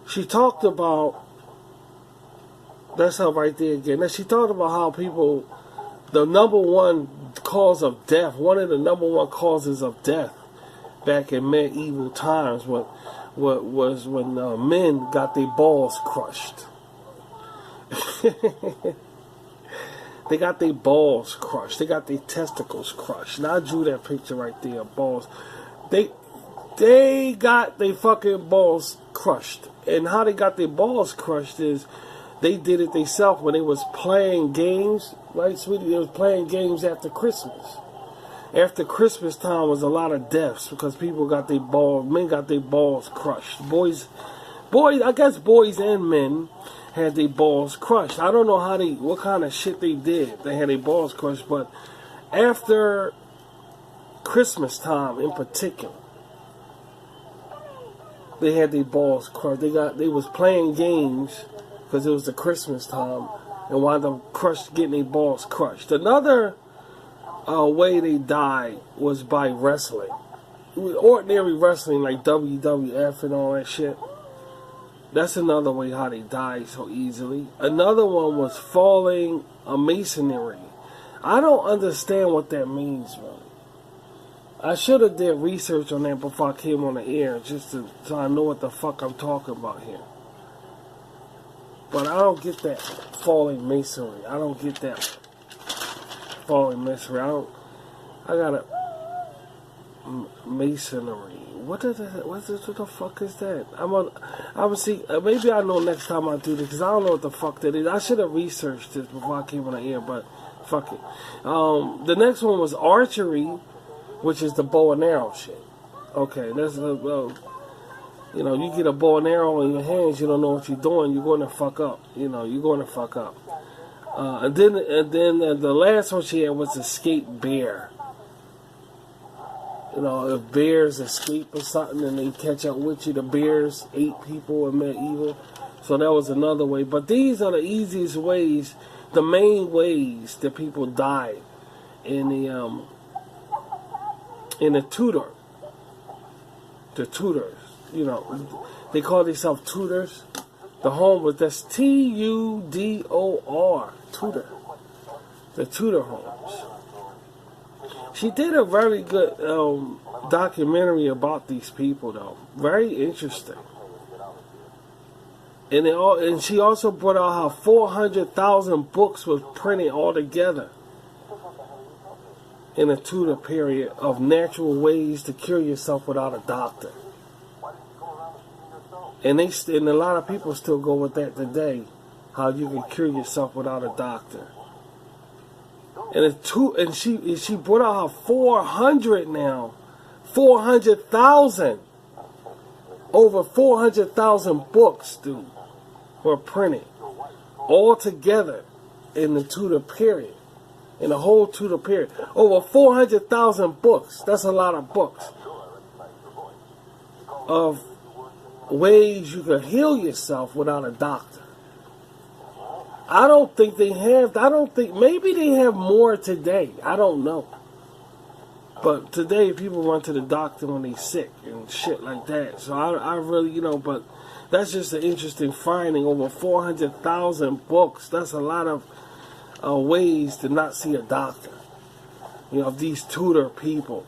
she talked about, that's her right there again. Now she talked about how people, the number one cause of death, one of the number one causes of death back in medieval times, what was when men got their balls crushed. They got their balls crushed. They got their testicles crushed. And I drew that picture right there, balls. They got their fucking balls crushed. And how they got their balls crushed is they did it themselves when they was playing games. Right, sweetie? They was playing games after Christmas. After Christmas time was a lot of deaths because people got their balls, men got their balls crushed. Boys, I guess boys and men had their balls crushed. I don't know what kind of shit they did. They had their balls crushed, but after Christmas time in particular, they had their balls crushed. They was playing games because it was the Christmas time and wound up getting their balls crushed. Another way they died was by wrestling. Ordinary wrestling like WWF and all that shit. That's another way how they died so easily. Another one was falling a masonry. I don't understand what that means, man. I should have did research on that before I came on the air, so I know what the fuck I'm talking about here. But I don't get that falling masonry. I don't get that falling masonry. I got a masonry. What the fuck is that? I would see. Maybe I know next time I do this because I don't know what the fuck that is. I should have researched this before I came on the air, but fuck it. The next one was archery, which is the bow and arrow shit. Okay, that's you get a bow and arrow in your hands, you don't know what you're doing, you're going to fuck up. You're going to fuck up. And then the last one she had was escape bear. If bears escape or something and they catch up with you, the bears ate people in medieval. So that was another way. But these are the easiest ways, the main ways that people died in the Tudor. The Tudors. They call themselves Tudors. The home was, that's Tudor. Tudor. The Tudor homes. She did a very good documentary about these people, though. Very interesting. And she also brought out how 400,000 books was printed altogether in the Tudor period of natural ways to cure yourself without a doctor. And a lot of people still go with that today, how you can cure yourself without a doctor. And she brought out how 400,000, over 400,000 books, dude, were printed all together in the Tudor period, in the whole Tudor period. Over 400,000 books. That's a lot of books of ways you can heal yourself without a doctor. Maybe they have more today. I don't know. But today people run to the doctor when they're sick and shit like that. So I really, but that's just an interesting finding. Over 400,000 books. That's a lot of ways to not see a doctor. Of these Tudor people.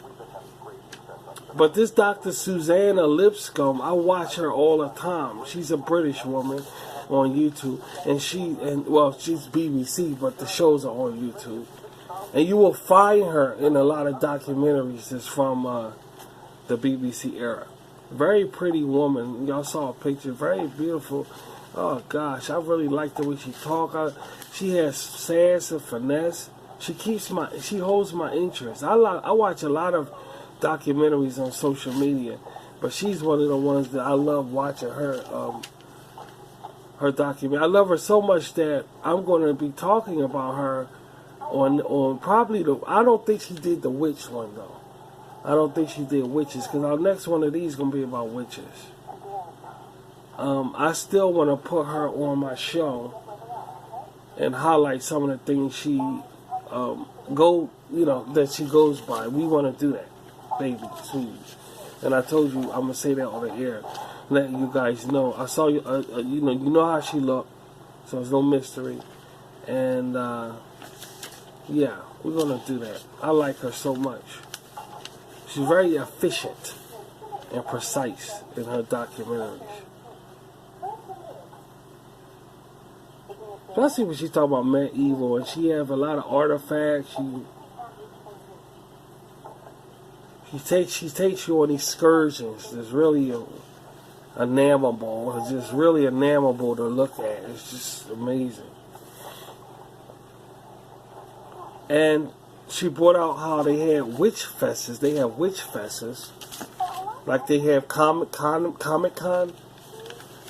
But this Dr. Susanna Lipscomb, I watch her all the time. She's a British woman on YouTube, and she's BBC, but the shows are on YouTube. And you will find her in a lot of documentaries that's from the BBC era. Very pretty woman. Y'all saw a picture. Very beautiful. Oh gosh, I really like the way she talks. She has sass and finesse. She holds my interest. I watch a lot of documentaries on social media, but she's one of the ones that I love watching her documentary. I love her so much that I'm going to be talking about her on probably I don't think she did the witch one though. I don't think she did witches, because our next one of these is going to be about witches. I still want to put her on my show and highlight some of the things she that she goes by. We want to do that, baby, sweetie. And I told you I'm gonna say that on the air, let you guys know. I saw you. You know how she looked, so it's no mystery. And yeah, we're gonna do that. I like her so much. She's very efficient and precise in her documentaries. Especially when she talk about medieval, and she have a lot of artifacts. She takes you on excursions. It's really enamable. It's just really enamable to look at. It's just amazing. And she brought out how they had witch fests. They have witch fests, like they have Comic Con.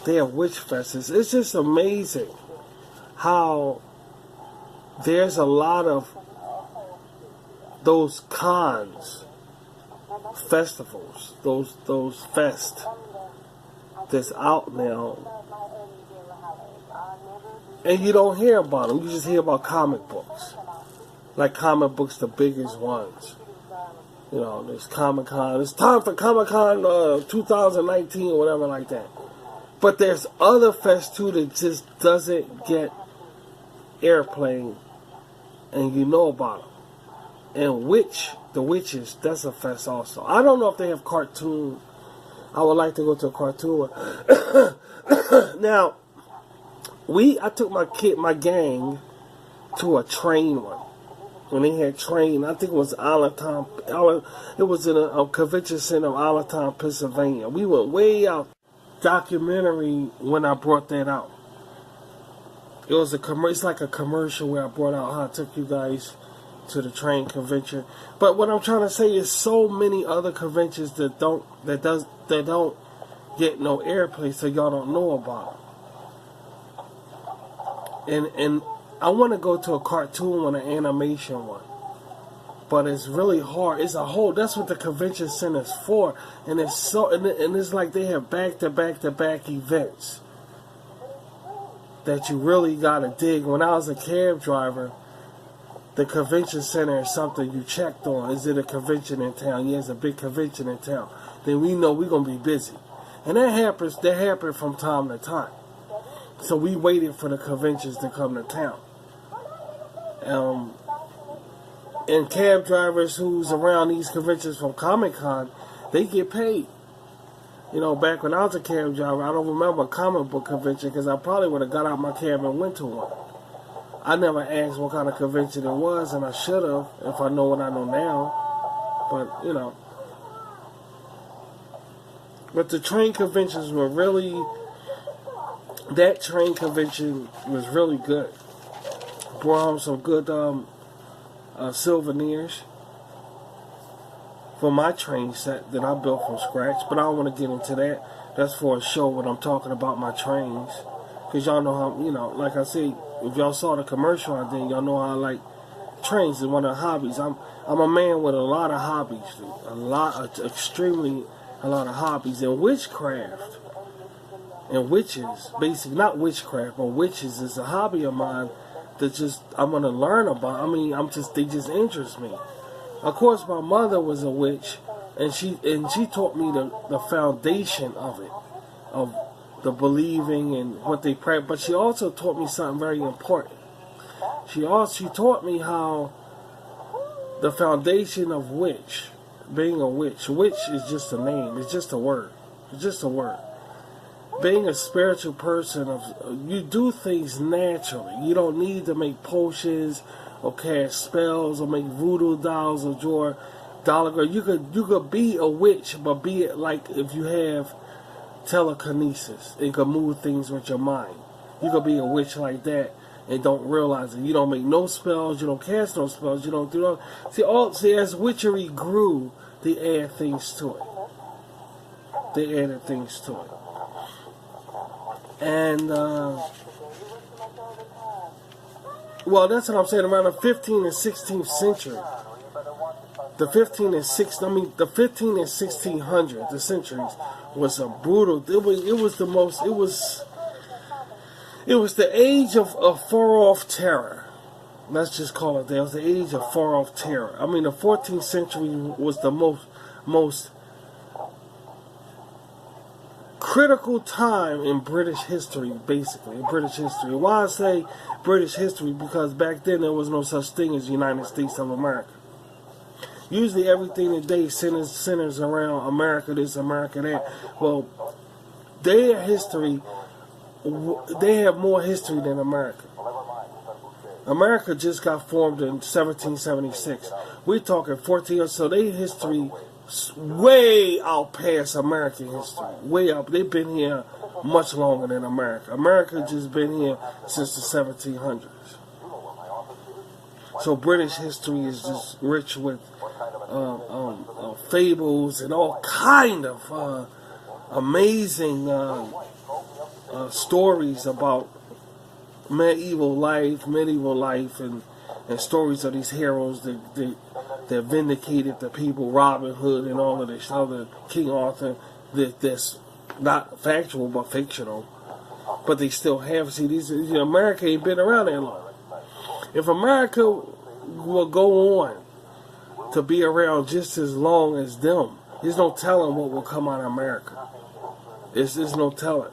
They have witch fests. It's just amazing how there's a lot of those cons, festivals, those fest that's out now, and you don't hear about them. You just hear about comic books, like comic books, the biggest ones. You know, there's Comic Con. It's time for Comic Con 2019 or whatever like that. But there's other fests too that just doesn't get airplane, and you know about them. And the witches, that's a fest also. I don't know if they have cartoon. I would like to go to a cartoon one. Now, I took my gang to a train one. When they had train, I think it was Allentown. It was in a convention center of Allentown, Pennsylvania. We went way out. Documentary when I brought that out. It was it's like a commercial where I brought out how I took you guys to the train convention. But what I'm trying to say is so many other conventions that don't get no airplay, so y'all don't know about them. And I want to go to a cartoon one, an animation one. But it's really hard. It's that's what the convention center's for. And it's and it's like they have back-to-back events that you really gotta dig. When I was a cab driver, the convention center is something you checked on. Is it a convention in town? Yeah, it's a big convention in town. Then we know we're gonna be busy. And that happened from time to time. So we waited for the conventions to come to town. And cab drivers who's around these conventions from Comic Con, they get paid. You know, back when I was a cab driver, I don't remember a comic book convention because I probably would have got out my cab and went to one. I never asked what kind of convention it was, and I should have if I know what I know now. But, you know. But the train conventions were really, that train convention was really good. Brought home some good souvenirs for my train set that I built from scratch, but I don't want to get into that. That's for a show when I'm talking about my trains, because y'all know how, you know, like I said, if y'all saw the commercial I did, y'all know how I like trains. Is one of the hobbies. I'm a man with a lot of hobbies, a lot of hobbies. And witchcraft and witches, basically not witchcraft, but witches is a hobby of mine that I'm gonna learn about. I mean, they just interest me. Of course, my mother was a witch, and she taught me the foundation of it, of the believing and what they pray. But she also taught me something very important. She taught me how the foundation of being a witch. Witch is just a name. It's just a word. It's just a word. Being a spiritual person, you do things naturally. You don't need to make potions or cast spells or make voodoo dolls or draw dollar girl. You could be a witch, but be it like if you have telekinesis and can move things with your mind. You could be a witch like that and don't realize it. You don't make no spells. You don't cast no spells. You don't do no. See, as witchery grew, they add things to it. They added things to it. And, well, that's what I'm saying. Around the 15th and 16th century, the 15 and 16, I mean, the 15 and 1600s, the centuries, was a brutal. It was the most. It was the age of far off terror. Let's just call it that. It was the age of far off terror. I mean, the 14th century was the most critical time in British history, basically. In British history. Why I say British history? Because back then there was no such thing as United States of America. Usually everything today centers around America this, America that. Well, their history, they have more history than America. America just got formed in 1776. We're talking 14 years, so their history way out past American history. Way out. They've been here much longer than America. America just been here since the 1700s. So British history is just rich with fables and all kind of amazing stories about medieval life, and stories of these heroes that vindicated the people, Robin Hood and all of this other, King Arthur, that's not factual but fictional. But they still have, America ain't been around that long. If America will go on to be around just as long as them, there's no telling what will come out of America. There's no telling.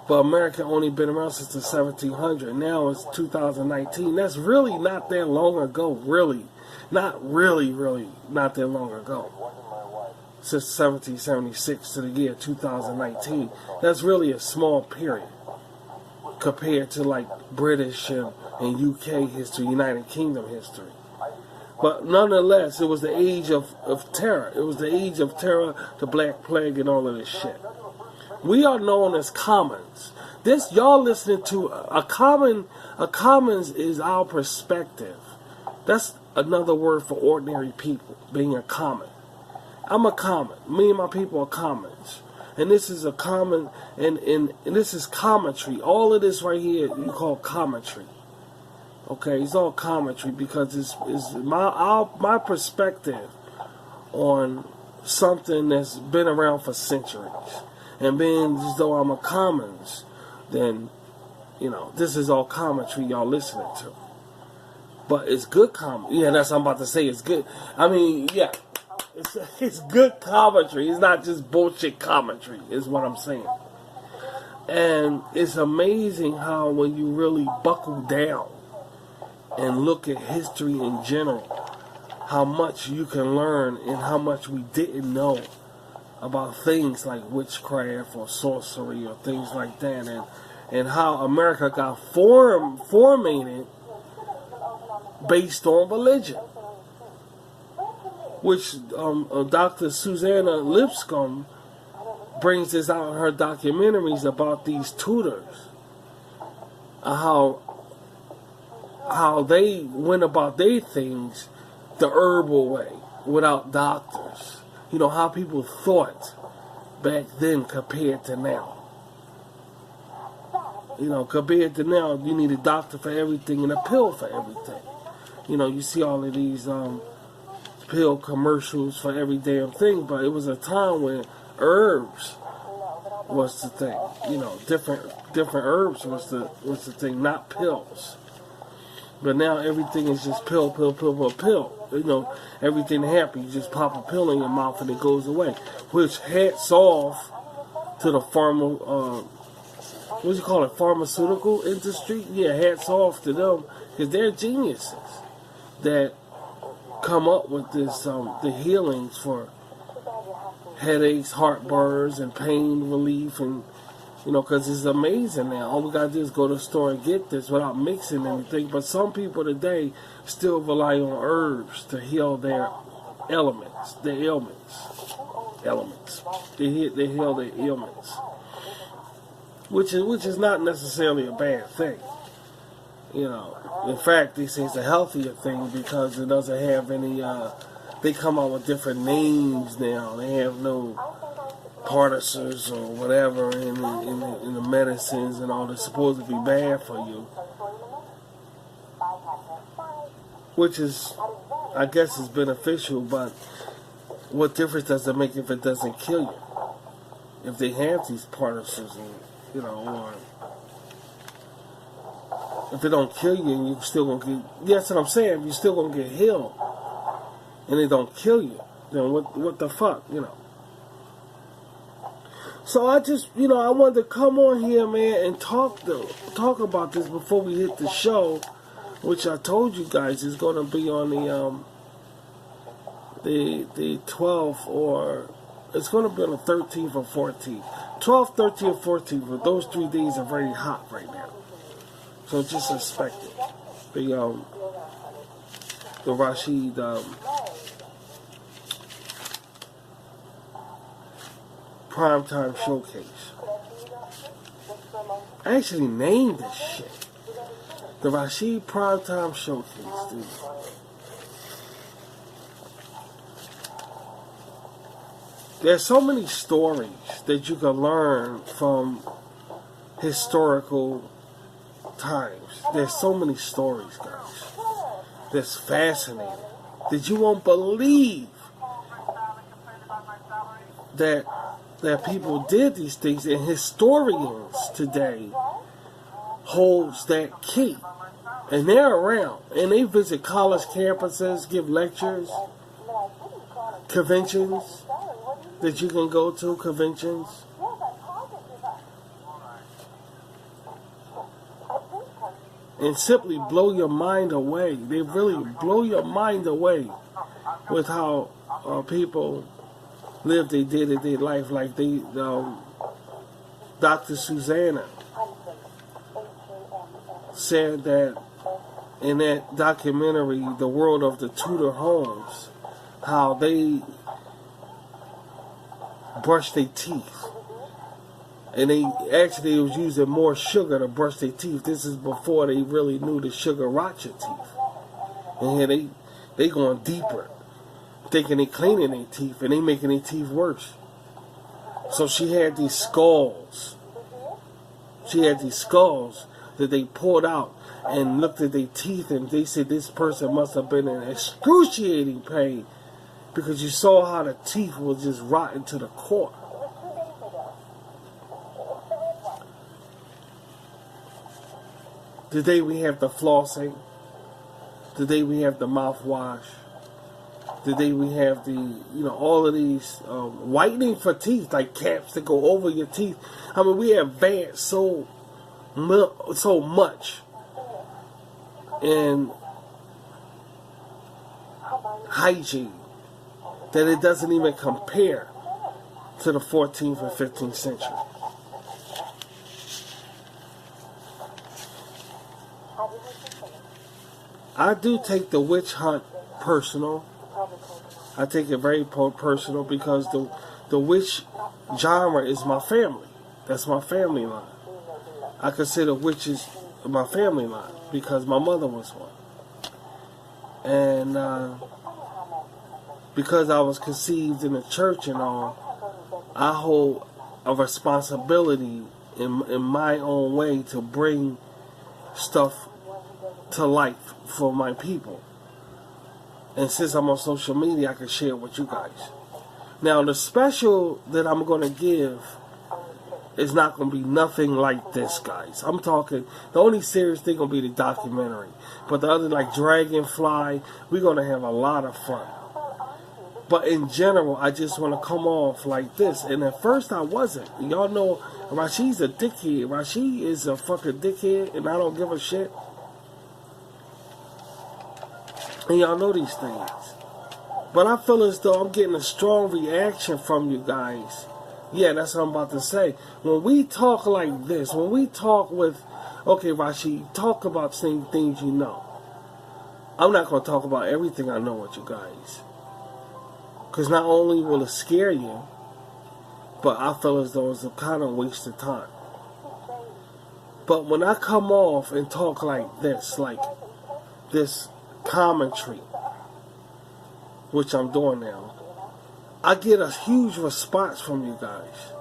But America only been around since the 1700s. Now it's 2019. That's really not that long ago. Really. Not really not that long ago. Since 1776 to the year 2019. That's really a small period compared to like British and UK history, United Kingdom history. But nonetheless, it was the age of terror. It was the age of terror, the Black Plague, and all of this shit. We are known as commons. This y'all listening to a commons is our perspective. That's another word for ordinary people, being a common. I'm a common. Me and my people are commons. And this is a common, and this is commentary. All of this right here you call commentary. Okay, it's all commentary because it's my perspective on something that's been around for centuries. And being as though I'm a commons, then, this is all commentary y'all listening to. But it's good commentary. Yeah, that's what I'm about to say. It's good. I mean, yeah. It's good commentary. It's not just bullshit commentary, is what I'm saying. And it's amazing how when you really buckle down and look at history in general, how much you can learn and how much we didn't know about things like witchcraft or sorcery or things like that, and how America got formatted based on religion, which Dr. Susanna Lipscomb brings this out in her documentaries about these Tudors, how they went about their things the herbal way without doctors. How people thought back then compared to now. Compared to now, you need a doctor for everything and a pill for everything. You see all of these pill commercials for every damn thing, but it was a time when herbs was the thing. Different herbs was the thing, not pills. But now everything is just pill. Everything happens, you just pop a pill in your mouth and it goes away. Which hats off to the pharmaceutical industry? Yeah, hats off to them, because they're geniuses that come up with this, the healings for headaches, heartburns, and pain relief, and because it's amazing now. All we gotta do is go to the store and get this without mixing anything. But some people today still rely on herbs to heal their ailments. They heal their ailments, which is not necessarily a bad thing. In fact, they say it's a healthier thing because it doesn't have any. They come out with different names now. They have no particles or whatever in the medicines and all that's supposed to be bad for you, which is I guess it's beneficial, but what difference does it make if it doesn't kill you? If they have these particles, or if they don't kill you and you still gonna get, that's what I'm saying, if you still gonna get healed and they don't kill you, then what the fuck, So I just, I wanted to come on here, man, and talk about this before we hit the show, which I told you guys is going to be on the 12th, or it's going to be on the 13th or 14th. 12th, 13th, 14th, but those 3 days are very hot right now. So just expect it. The Rashid, Primetime Showcase. I actually named this shit. The Rashid Primetime Showcase, dude. There's so many stories that you can learn from historical times. There's so many stories, guys. That's fascinating. That you won't believe that people did these things, and historians today holds that key. And they're around, and they visit college campuses, give lectures, conventions that you can go to, conventions. And simply blow your mind away. They really blow your mind away with how people live their day-to-day life. Like Dr. Susanna said that in that documentary, The World of the Tudor Homes, how they brush their teeth. And they actually was using more sugar to brush their teeth. This is before they really knew the sugar rot your teeth. And here they going deeper, thinking they cleaning their teeth, and they making their teeth worse. So she had these skulls. She had these skulls that they pulled out and looked at their teeth, and they said this person must have been in excruciating pain because you saw how the teeth was just rotting to the core. Today we have the flossing. Today we have the mouthwash. Today we have the, all of these whitening for teeth, like caps that go over your teeth. I mean, we have advanced so much in hygiene that it doesn't even compare to the 14th and 15th century. I do take the witch hunt personal. I take it very personal because the witch genre is my family. That's my family line. I consider witches my family line because my mother was one. And because I was conceived in the church and all, I hold a responsibility in my own way to bring stuff to life for my people. And since I'm on social media, I can share it with you guys. Now, the special that I'm going to give is not going to be nothing like this, guys. I'm talking, the only serious thing going to be the documentary. But the other, like Dragonfly, we're going to have a lot of fun. But in general, I just want to come off like this. And at first, I wasn't. Y'all know, Rashid's a dickhead. Rashid is a fucking dickhead, and I don't give a shit. And y'all know these things. But I feel as though I'm getting a strong reaction from you guys. Yeah, that's what I'm about to say. When we talk like this, when we talk with, okay, Rashid, talk about same things you know. I'm not going to talk about everything I know with you guys. Because not only will it scare you, but I feel as though it's a kind of waste of time. But when I come off and talk like this commentary, which I'm doing now, I get a huge response from you guys.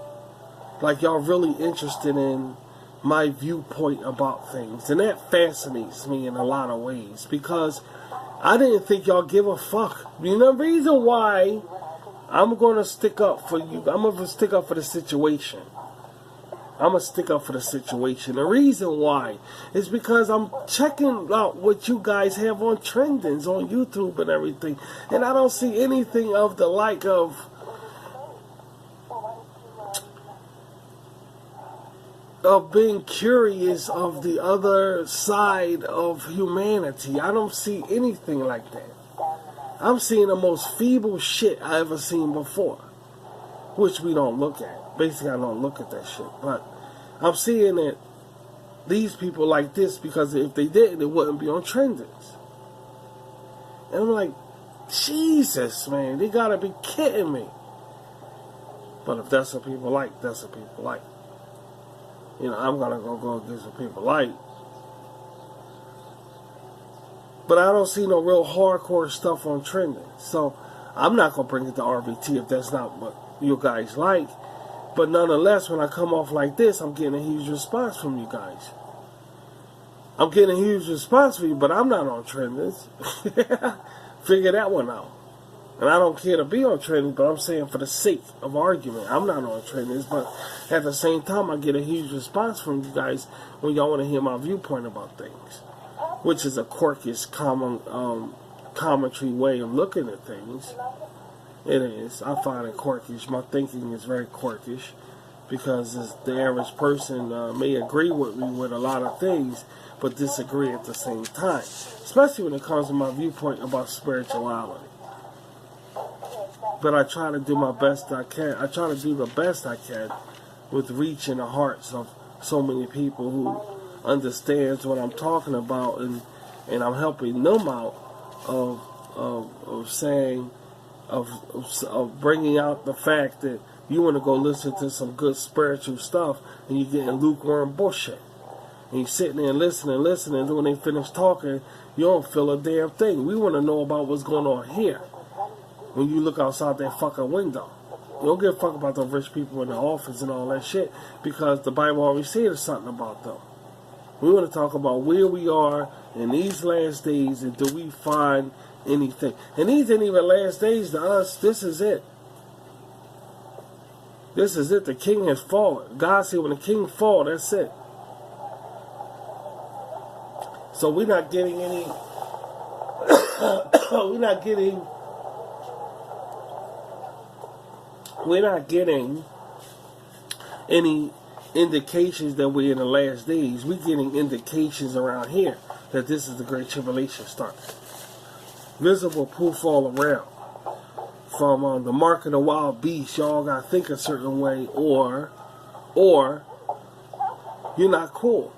Like y'all really interested in my viewpoint about things. And that fascinates me in a lot of ways because I didn't think y'all give a fuck. You know the reason why I'm gonna stick up for you. I'm gonna stick up for the situation. I'm gonna stick up for the situation. The reason why is because I'm checking out what you guys have on trendings on YouTube and everything, and I don't see anything of the like of being curious of the other side of humanity. I don't see anything like that. I'm seeing the most feeble shit I ever seen before, which we don't look at. Basically, I don't look at that shit. But I'm seeing that these people like this because if they didn't, it wouldn't be on trendings. And I'm like, Jesus, man, they gotta be kidding me. But if that's what people like, that's what people like. You know, I'm gonna go against what people like. But I don't see no real hardcore stuff on trending. So I'm not gonna bring it to RVT if that's not what you guys like. But nonetheless, when I come off like this, I'm getting a huge response from you guys. I'm getting a huge response from you, but I'm not on trendings. Figure that one out. And I don't care to be on trending, but I'm saying for the sake of argument, I'm not on trendings. But at the same time, I get a huge response from you guys when y'all want to hear my viewpoint about things, which is a quirkish, commentary way of looking at things. It is. I find it quirkish. My thinking is very quirkish because the average person may agree with me with a lot of things, but disagree at the same time, especially when it comes to my viewpoint about spirituality. But I try to do my best I can. I try to do the best I can with reaching the hearts of so many people who understands what I'm talking about, and I'm helping them out of saying, of bringing out the fact that you want to go listen to some good spiritual stuff and you're getting lukewarm bullshit. And you're sitting there listening, and then when they finish talking, you don't feel a damn thing. We want to know about what's going on here. When you look outside that fucking window, you don't give a fuck about the rich people in the office and all that shit, because the Bible already said something about them. We want to talk about where we are in these last days, and do we find anything? And these ain't even last days to us. This is it. This is it. The king has fallen. God said when the king falls, that's it. So we're not getting any we're not getting any indications that we're in the last days. We're getting indications around here that this is the Great Tribulation starting. Visible proof all around. From the mark of the wild beast, y'all gotta think a certain way, or you're not cool.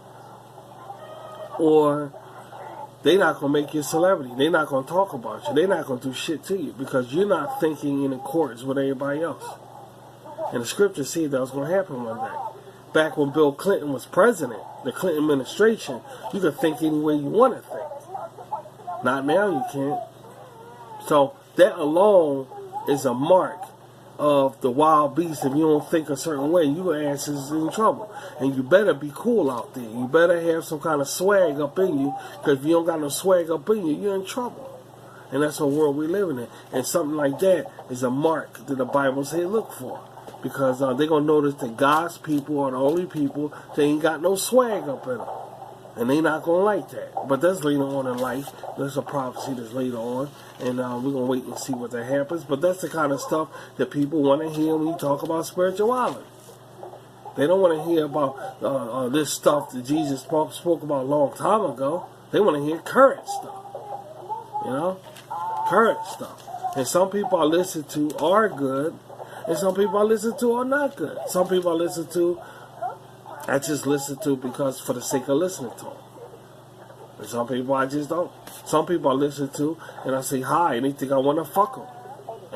Or they're not gonna make you a celebrity. They're not gonna talk about you. They're not gonna do shit to you because you're not thinking in accordance with everybody else. And the scripture said that was gonna happen one day. Back when Bill Clinton was president, the Clinton administration, you could think any way you want to think. Not now, you can't. So that alone is a mark of the wild beast. If you don't think a certain way, your ass is in trouble. And you better be cool out there. You better have some kind of swag up in you, because if you don't got no swag up in you, you're in trouble. And that's the world we're living in. And something like that is a mark that the Bible says look for. Because they're going to notice that God's people are the only people that ain't got no swag up in them. And they not going to like that. But that's later on in life. There's a prophecy that's later on. And we're going to wait and see what that happens. But that's the kind of stuff that people want to hear when you talk about spirituality. They don't want to hear about this stuff that Jesus spoke about a long time ago. They want to hear current stuff. You know? Current stuff. And some people I listen to are good. And some people I listen to are not good. Some people I listen to, I just listen to because for the sake of listening to them. And some people I just don't. Some people I listen to and I say hi and they think I want to fuck them.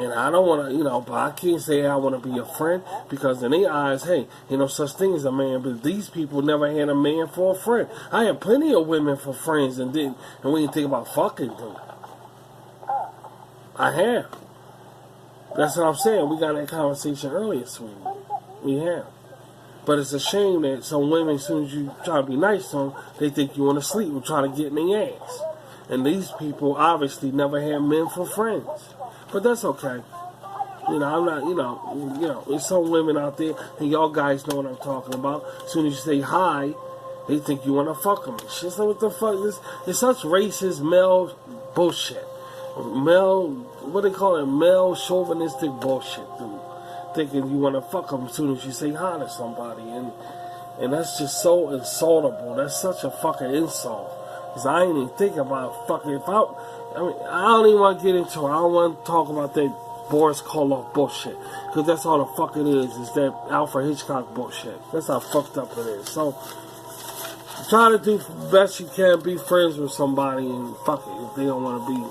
And I don't want to, but I can't say I want to be a friend, because in their eyes, hey, no such thing as a man. But these people never had a man for a friend. I had plenty of women for friends and we didn't think about fucking them. I have. That's what I'm saying. We got that conversation earlier, sweetie. We have. But it's a shame that some women, as soon as you try to be nice to them, they think you want to sleep and try to get in their ass. And these people obviously never had men for friends. But that's okay. You know, I'm not, there's some women out there, and y'all guys know what I'm talking about. As soon as you say hi, they think you want to fuck them. Shit, so what the fuck? This is such racist male bullshit. What they call it? Male chauvinistic bullshit, dude. Thinking you want to fuck them as soon as you say hi to somebody. And that's just so insultable. That's such a fucking insult. Because I ain't even thinking about fucking, I don't even want to get into it. I don't want to talk about that Boris Karloff bullshit. Because that's all the fuck it is that Alfred Hitchcock bullshit. That's how fucked up it is. So, try to do the best you can, be friends with somebody, and fuck it if they don't want to be.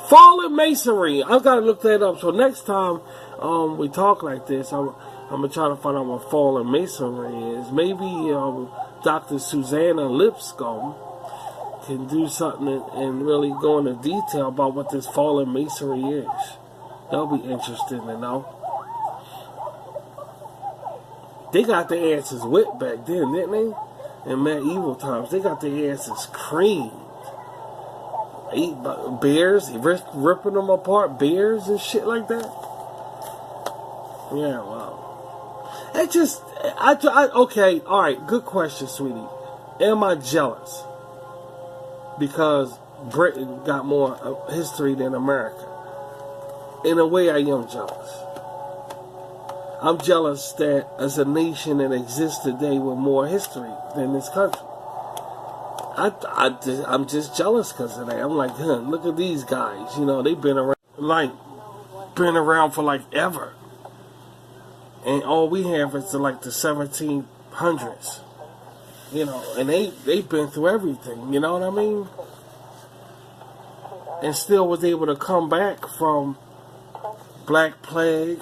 Fallen Masonry. I've got to look that up. So next time we talk like this, I'm going to try to find out what Fallen Masonry is. Maybe Dr. Susanna Lipscomb can do something and really go into detail about what this Fallen Masonry is. That'll be interesting to know. They got their asses whipped back then, didn't they? In medieval times, they got their asses creamed. Eat bears, ripping them apart, bears and shit like that. Yeah, wow. It just, okay, all right, good question, sweetie. Am I jealous because Britain got more history than America? In a way, I am jealous. I'm jealous that as a nation that exists today with more history than this country. I'm just jealous because of that. I'm like, look at these guys. You know, they've been around for like ever. And all we have is like the 1700s. You know, and they've been through everything. You know what I mean? And still was able to come back from Black Plague,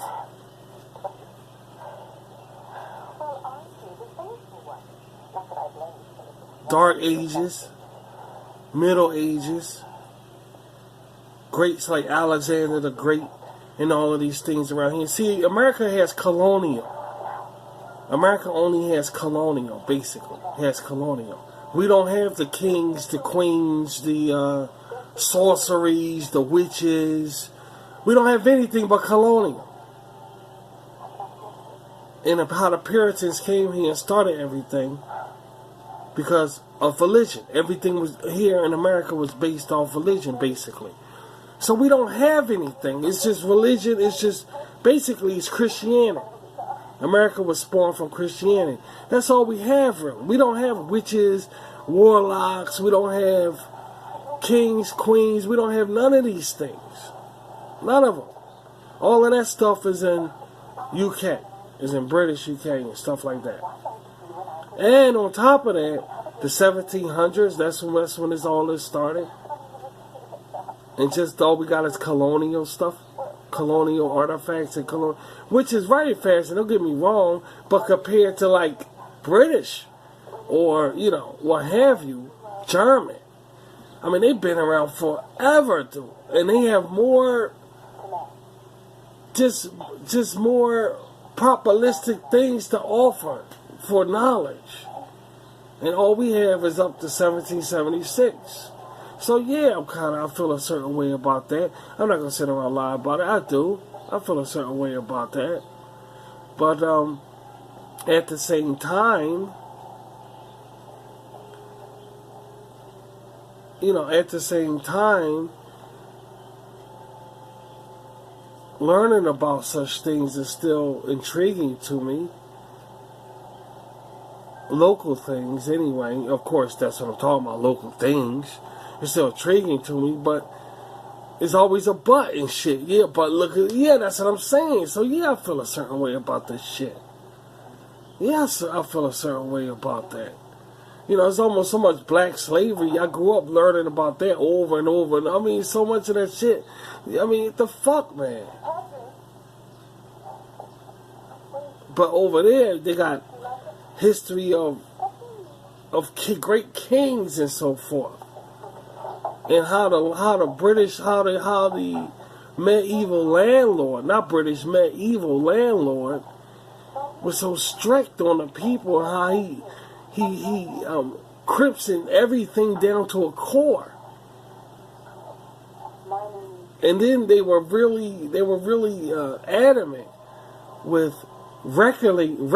Dark Ages, Middle Ages, greats like Alexander the Great, and all of these things around here. See, America has colonial. America only has colonial, basically. Has colonial. We don't have the kings, the queens, the sorceries, the witches. We don't have anything but colonial. And how the Puritans came here and started everything because of religion. Everything was here in America was based off religion, basically. So we don't have anything. It's just religion. It's just, basically, it's Christianity. America was spawned from Christianity. That's all we have, really. We don't have witches, warlocks. We don't have kings, queens. We don't have none of these things. None of them. All of that stuff is in UK. Is in British UK and stuff like that. And on top of that, the 1700s, that's when all this started. And just all we got is colonial stuff. Colonial artifacts and which is very fast, and don't get me wrong, but compared to like British or, you know, what have you, German. I mean, they've been around forever, dude. And they have more, just more populistic things to offer for knowledge. And all we have is up to 1776. So yeah, I feel a certain way about that. I'm not going to sit around and lie about it. I do. I feel a certain way about that. But at the same time, learning about such things is still intriguing to me. Local things, anyway. Of course, that's what I'm talking about, local things. It's still intriguing to me, but it's always a but and shit. Yeah, but that's what I'm saying. So, yeah, I feel a certain way about this shit. Yeah, I feel a certain way about that. You know, it's almost so much black slavery. I grew up learning about that over and over. And I mean, so much of that shit. I mean, what the fuck, man? But over there, they got history of great kings and so forth. And how the medieval landlord, not British, medieval landlord was so strict on the people, how he crips in everything down to a core. And then they were really adamant with recording.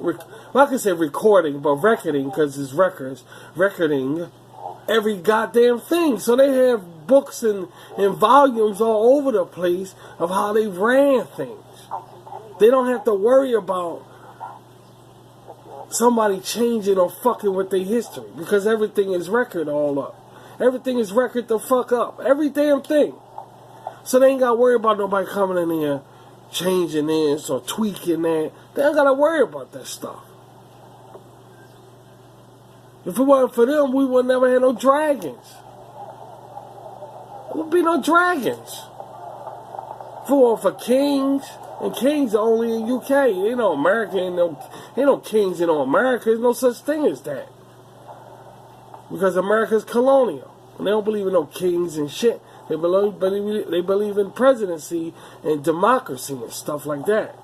Well, I can say recording, but recording because it's records. Recording every goddamn thing. So they have books and volumes all over the place of how they ran things. They don't have to worry about somebody changing or fucking with their history because everything is record all up. Everything is record the fuck up. Every damn thing. So they ain't got to worry about nobody coming in here changing this or tweaking that. They don't got to worry about that stuff. If it wasn't for them, we would never have no dragons. There would be no dragons. If it weren't for kings, and kings are only in UK. Ain't no America, ain't no kings in America. There's no such thing as that. Because America's colonial. And they don't believe in no kings and shit. They believe in presidency and democracy and stuff like that.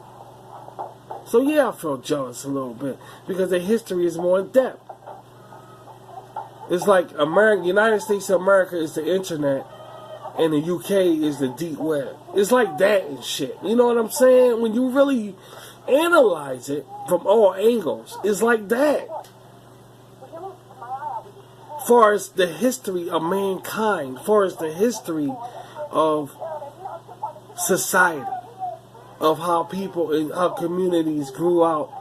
So yeah, I feel jealous a little bit. Because their history is more in depth. It's like United States of America is the internet. And the UK is the deep web. It's like that and shit. You know what I'm saying? When you really analyze it from all angles, it's like that. Far as the history of mankind, far as the history of society, of how people and how communities grew out,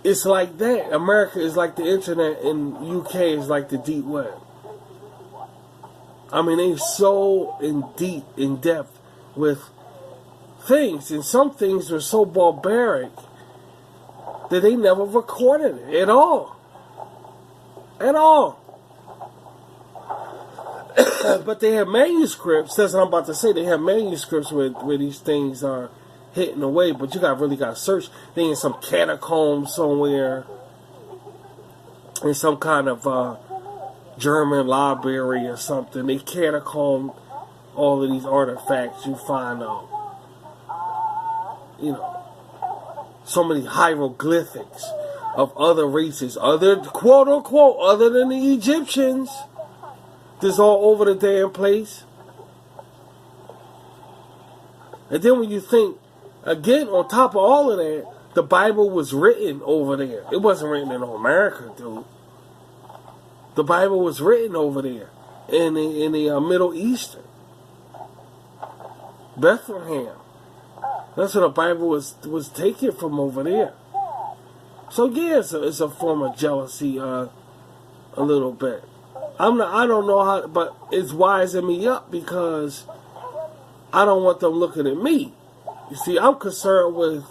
it's like that. America is like the internet and UK is like the deep web. I mean, they're so in depth with things, and some things were so barbaric that they never recorded it at all. At all. But they have manuscripts. That's what I'm about to say. They have manuscripts where these things are hidden away, but you really got to search. They in some catacomb somewhere, in some kind of German library or something. They catacomb all of these artifacts you find so many hieroglyphics of other races, other quote unquote, other than the Egyptians. This all over the damn place. And then when you think, again, on top of all of that, the Bible was written over there. It wasn't written in America, dude. The Bible was written over there in the Middle Eastern. Bethlehem. That's where the Bible was taken from over there. So yeah, it's a form of jealousy, a little bit. I don't know how, but it's wising me up because I don't want them looking at me. You see, I'm concerned with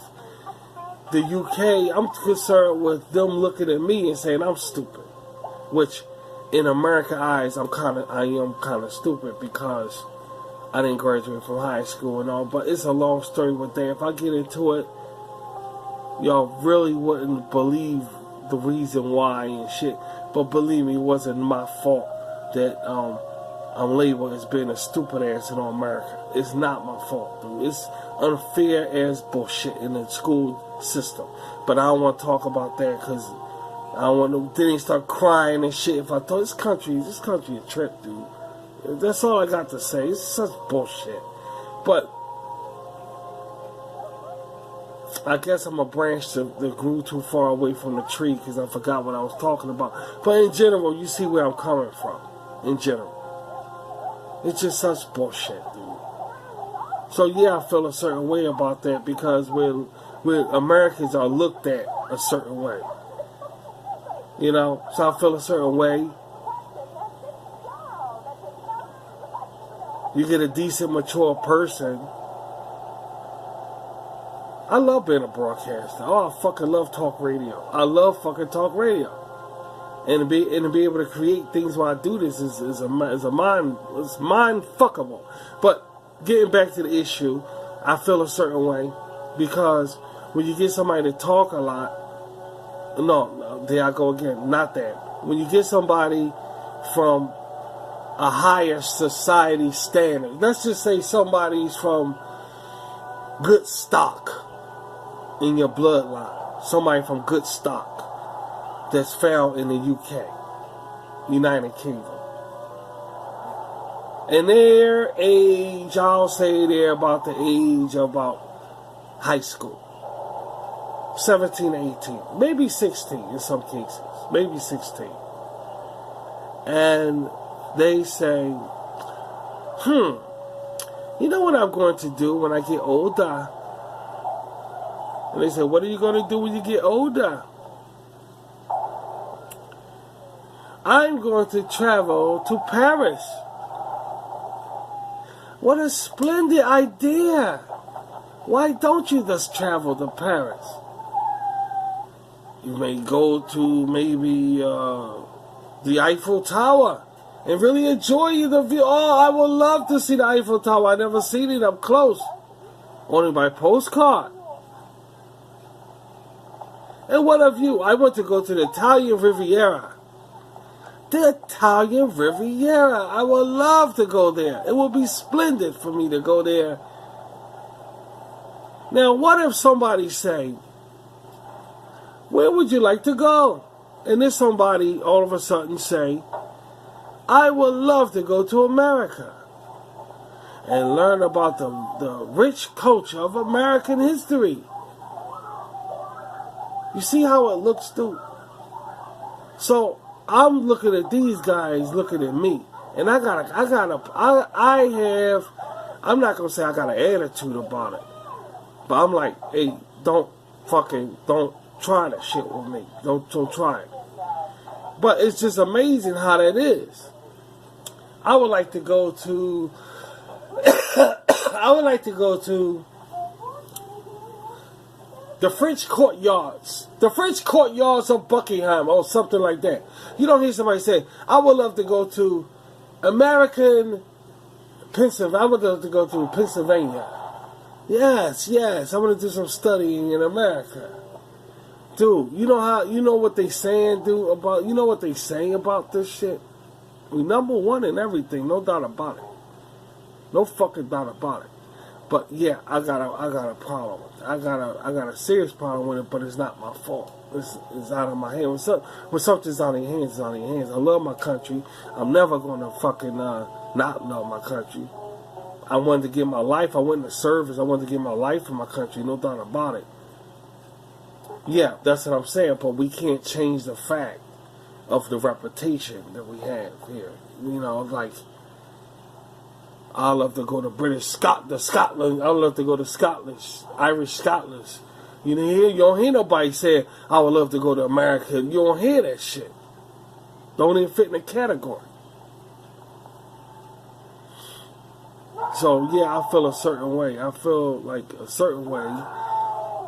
the UK. I'm concerned with them looking at me and saying I'm stupid, which in American eyes, I am kind of stupid because I didn't graduate from high school and all. But it's a long story with that. If I get into it, y'all really wouldn't believe the reason why and shit. But believe me, it wasn't my fault that I'm labeled as being a stupid ass in America. It's not my fault, dude. It's unfair as bullshit in the school system. But I don't want to talk about that because I don't want to. Then they start crying and shit. If I thought this country a trip, dude. That's all I got to say. It's such bullshit. But I guess I'm a branch that grew too far away from the tree because I forgot what I was talking about. But in general, you see where I'm coming from. In general. It's just such bullshit, dude. So yeah, I feel a certain way about that because we're Americans are looked at a certain way. You know? So I feel a certain way. You get a decent, mature person. I love being a broadcaster. Oh, I fucking love talk radio. I love fucking talk radio. And to be able to create things while I do this is mind fuckable. But getting back to the issue, I feel a certain way because when you get somebody to talk a lot, no, there I go again. Not that. When you get somebody from a higher society standard, let's just say somebody's from good stock in your bloodline, somebody from good stock that's found in the UK, United Kingdom. And their age, I'll say they're about the age of about high school. 17, 18, maybe 16 in some cases, maybe 16. And they say, you know what I'm going to do when I get older? And they say, what are you going to do when you get older? I'm going to travel to Paris. What a splendid idea. Why don't you just travel to Paris? You may go to maybe the Eiffel Tower and really enjoy the view. Oh, I would love to see the Eiffel Tower. I never seen it up close. Only by postcard. And what of you? I want to go to the Italian Riviera. The Italian Riviera. I would love to go there. It would be splendid for me to go there. Now, what if somebody say, where would you like to go? And then somebody all of a sudden say, I would love to go to America and learn about the rich culture of American history. You see how it looks, dude? So I'm looking at these guys looking at me, and I'm not gonna say I got an attitude about it, but I'm like, hey, don't try that shit with me. Don't try it. But it's just amazing how that is. I would like to go to the French courtyards. The French courtyards of Buckingham or something like that. You don't hear somebody say, I would love to go to Pennsylvania. I would love to go to Pennsylvania. Yes, I want to do some studying in America. Dude, you know what they saying, dude, what they saying about this shit? We number one in everything, no doubt about it. No fucking doubt about it. But yeah, I got a problem with it. I got a serious problem with it, but it's not my fault. It's out of my hands. When something's out of your hands, it's out of your hands. I love my country. I'm never gonna fucking not love my country. I wanted to give my life. I went into service. I wanted to give my life for my country, no doubt about it. Yeah, that's what I'm saying, but we can't change the fact of the reputation that we have here. You know, like, I love to go to Scotland. I love to go to Scotland, Irish Scotland. You don't hear nobody say, I would love to go to America. You don't hear that shit. Don't even fit in the category. So, yeah, I feel a certain way. I feel like a certain way.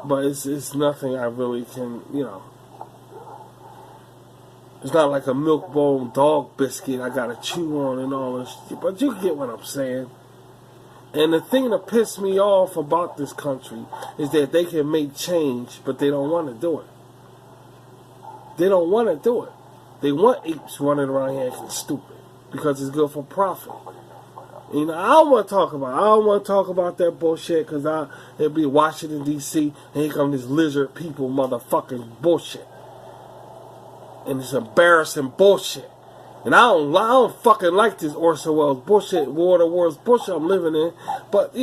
But it's nothing I really can, It's not like a milk bone dog biscuit I gotta chew on and all this shit. But you get what I'm saying. And the thing that pissed me off about this country is that they can make change, but they don't want to do it. They don't want to do it. They want apes running around here acting stupid because it's good for profit. I don't want to talk about that bullshit because it'll be Washington, D.C. and here come this lizard people motherfucking bullshit. And it's embarrassing bullshit. And I don't fucking like this Orson Welles bullshit, War of the Worlds bullshit I'm living in. But,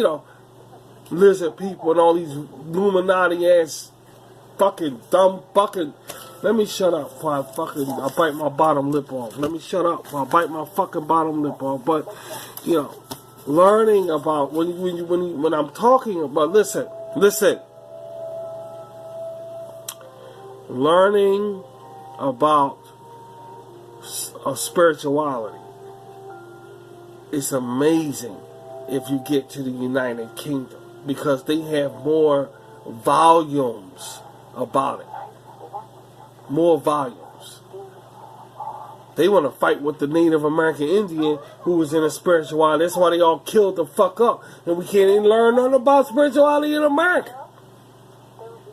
lizard people and all these Illuminati ass fucking dumb fucking... Let me shut up before I bite my bottom lip off. Let me shut up before I bite my fucking bottom lip off. But, learning about when I'm talking about listen. Learning about spirituality. It's amazing if you get to the United Kingdom because they have more volumes about it. More volumes. They want to fight with the Native American Indian who was in a spirituality. That's why they all killed the fuck up. And we can't even learn nothing about spirituality in America.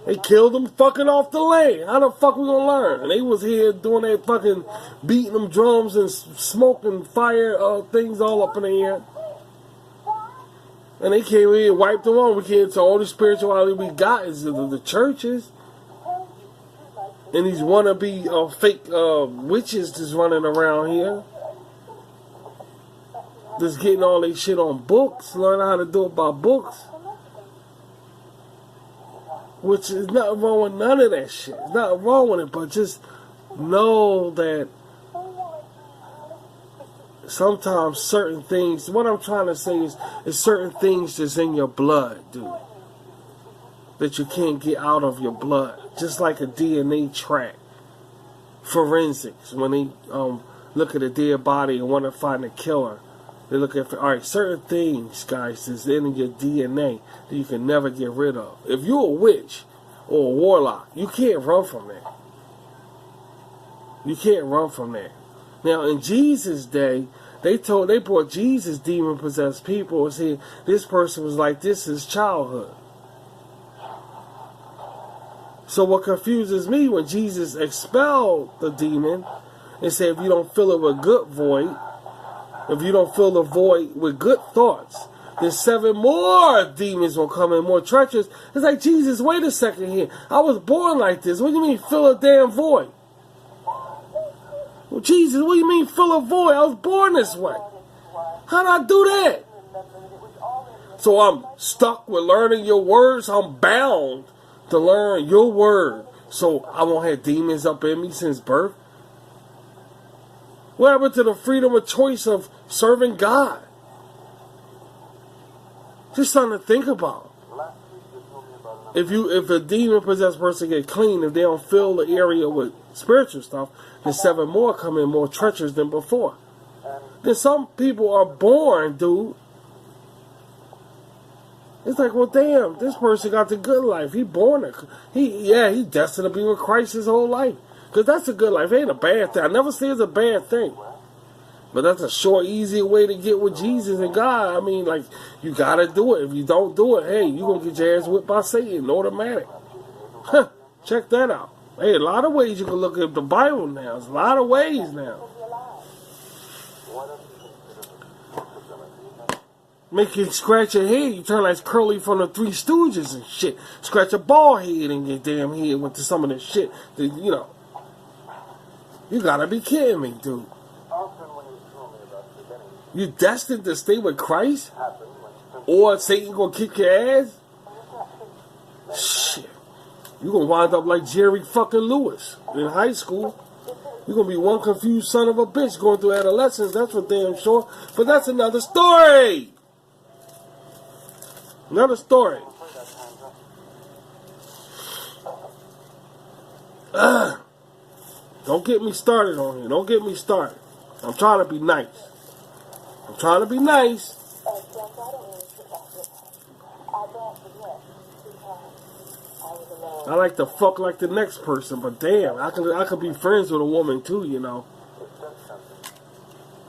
They killed them fucking off the land. How the fuck we gonna learn? And they was here doing that fucking beating them drums and smoking fire things all up in the air. And they came here and wiped them on. We can't. So all the spirituality we got is the churches. And these wannabe fake witches just running around here. just getting all this shit on books, learning how to do it by books. Which is nothing wrong with none of that shit. There's nothing wrong with it, but just know that sometimes certain things, what I'm trying to say is certain things that's in your blood, dude, that you can't get out of your blood. Just like a DNA track. Forensics, when they look at a dead body and want to find a killer, they look at, alright, certain things, guys, is in your DNA that you can never get rid of. If you're a witch or a warlock, you can't run from that. You can't run from that. Now, in Jesus' day, they brought Jesus demon-possessed people and said, this person was like this his childhood. So what confuses me, when Jesus expelled the demon and said, if you don't fill it with good void, if you don't fill the void with good thoughts, then 7 more demons will come in, more treacherous. It's like, Jesus, wait a second here. I was born like this. What do you mean fill a damn void? Well, Jesus, what do you mean fill a void? I was born this way. How did I do that? So I'm stuck with learning your words. I'm bound to learn your word. So I won't have demons up in me since birth. What happened to the freedom of choice of serving God? Just something to think about. If a demon-possessed person get clean, if they don't fill the area with spiritual stuff, then 7 more come in more treacherous than before. Then some people are born, dude. It's like, well, damn, this person got the good life. He born he's destined to be with Christ his whole life. Because that's a good life. It ain't a bad thing. I never say it's a bad thing. But that's a short, easy way to get with Jesus and God. I mean, like, you got to do it. If you don't do it, hey, you're going to get your ass whipped by Satan. Automatic. Huh. Check that out. Hey, a lot of ways you can look at the Bible now. There's a lot of ways now. Make you scratch your head. You turn like Curly from the Three Stooges and shit. Scratch a bald head and your damn head went to some of this shit. That, you know. You gotta be kidding me, dude. You destined to stay with Christ? Or Satan gonna kick your ass? Shit. You gonna wind up like Jerry fucking Lewis in high school. You're gonna be one confused son of a bitch going through adolescence, that's for damn sure. But that's another story. Another story. Don't get me started on here. Don't get me started. I'm trying to be nice. I'm trying to be nice. I like to fuck like the next person, but damn, I could be friends with a woman too, you know.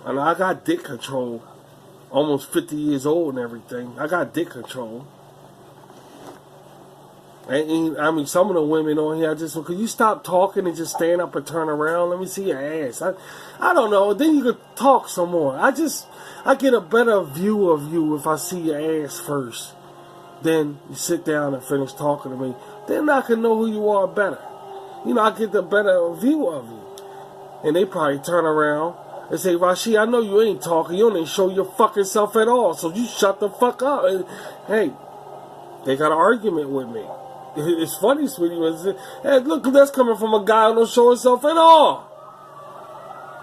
And I got dick control. Almost 50 years old and everything. I got dick control. And I mean, some of the women on here, could you stop talking and just stand up and turn around? Let me see your ass. I don't know. Then you could talk some more. I get a better view of you if I see your ass first. Then you sit down and finish talking to me. Then I can know who you are better. You know, I get the better view of you. And they probably turn around and say, Rashi, I know you ain't talking. You don't even show your fucking self at all. So you shut the fuck up. And, hey, they got an argument with me. It's funny, sweetie. Hey, look, that's coming from a guy who don't show himself at all.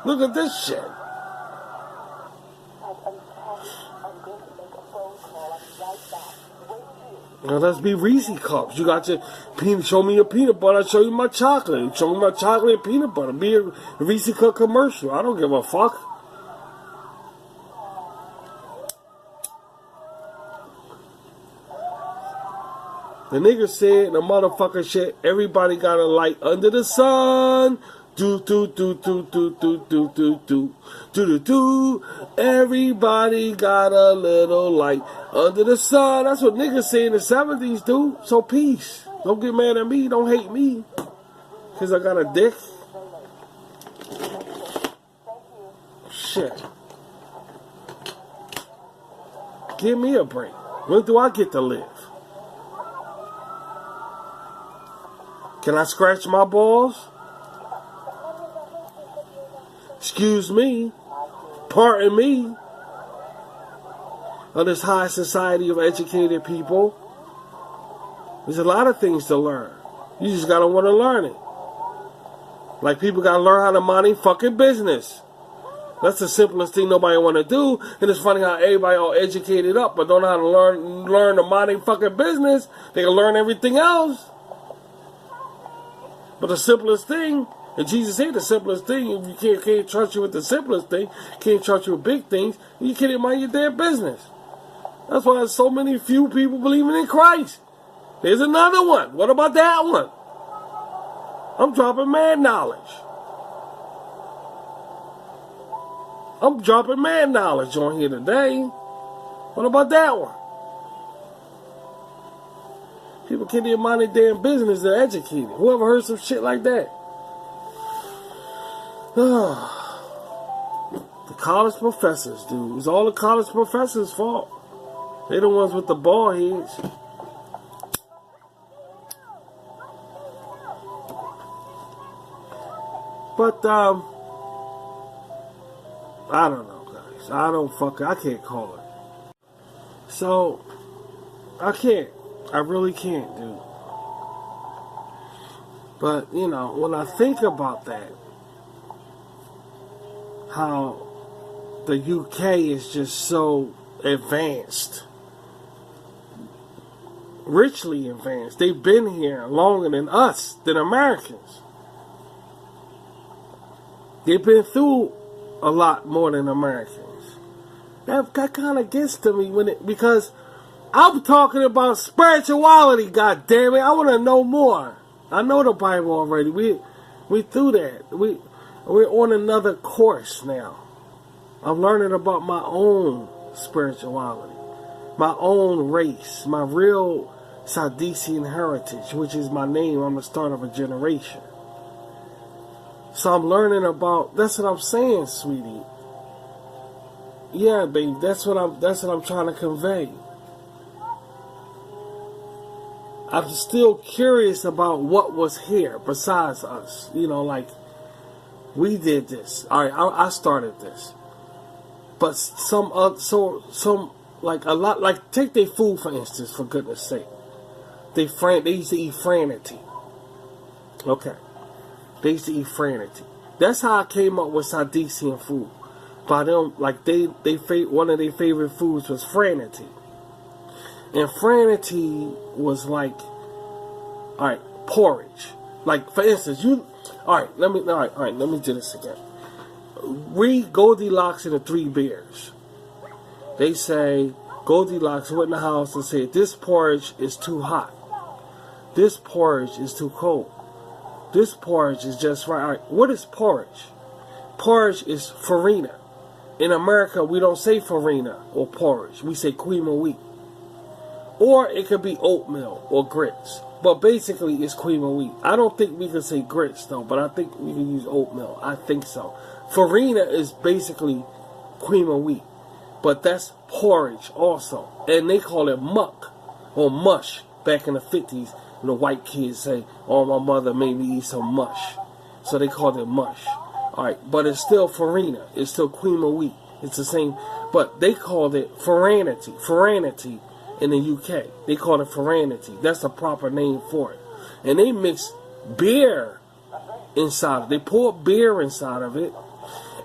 Look at this shit. Now let's be Reese cups. You got your peanut. Show me your peanut butter. I'll show you my chocolate. Show me my chocolate and peanut butter. Be a Reese cup commercial. I don't give a fuck. The nigga said, the motherfucker shit, everybody got a light under the sun. Do do do do do do do do do do do do. Everybody got a little light under the sun. That's what niggas say in the 70s, dude. So peace. Don't get mad at me. Don't hate me. Cause I got a dick. Shit. Give me a break. When do I get to live? Can I scratch my balls? Excuse me. Pardon me. of this high society of educated people. There's a lot of things to learn. You just gotta want to learn it. Like people gotta learn how to mind their fucking business. That's the simplest thing nobody want to do. And it's funny how everybody all educated up, but don't know how to learn to mind their fucking business. They can learn everything else. But the simplest thing, and Jesus said the simplest thing, if you can't trust you with the simplest thing, can't trust you with big things, you can't mind your damn business. That's why there's so many few people believing in Christ. There's another one. What about that one? I'm dropping mad knowledge. I'm dropping mad knowledge on here today. What about that one? People can't even mind their damn business. They're educated. Whoever heard some shit like that? The college professors, dude. It's all the college professors' fault. They're the ones with the bald heads. But, I don't know, guys. I can't call it. So, I can't. I really can't, dude. But, you know, when I think about that, how the UK is just so advanced, richly advanced. They've been here longer than us, than Americans. They've been through a lot more than Americans. That kind of gets to me because I'm talking about spirituality. God damn it! I want to know more. I know the Bible already. We through that. We're on another course now. I'm learning about my own spirituality, my own race, my real Sadician heritage, which is my name. I'm the start of a generation. So I'm learning about. That's what I'm saying, sweetie. Yeah, baby. That's what I'm trying to convey. I'm still curious about what was here besides us. You know, like we did this. All right, I started this. But some like a lot, like take their food for instance. For goodness' sake, they used to eat franity. Okay. They used to eat franity. That's how I came up with Sadician food. By them, like one of their favorite foods was franity. And franity was like, all right, porridge. Like for instance, let me do this again. Read Goldilocks and the Three Bears. They say Goldilocks went in the house and said, "This porridge is too hot. This porridge is too cold. This porridge is just right." All right, what is porridge? Porridge is farina. In America, we don't say farina or porridge. We say cream of wheat. Or it could be oatmeal or grits. But basically, it's cream of wheat. I don't think we can say grits, though, but I think we can use oatmeal. I think so. Farina is basically cream of wheat. But that's porridge also. And they call it muck or mush back in the 50s. And the white kids say, "Oh, my mother made me eat some mush." So they called it mush. Alright, but it's still farina. It's still cream of wheat. It's the same. But they called it faranity. Faranity in the UK. They call it faranity. That's the proper name for it. And they mix beer inside of it. They pour beer inside of it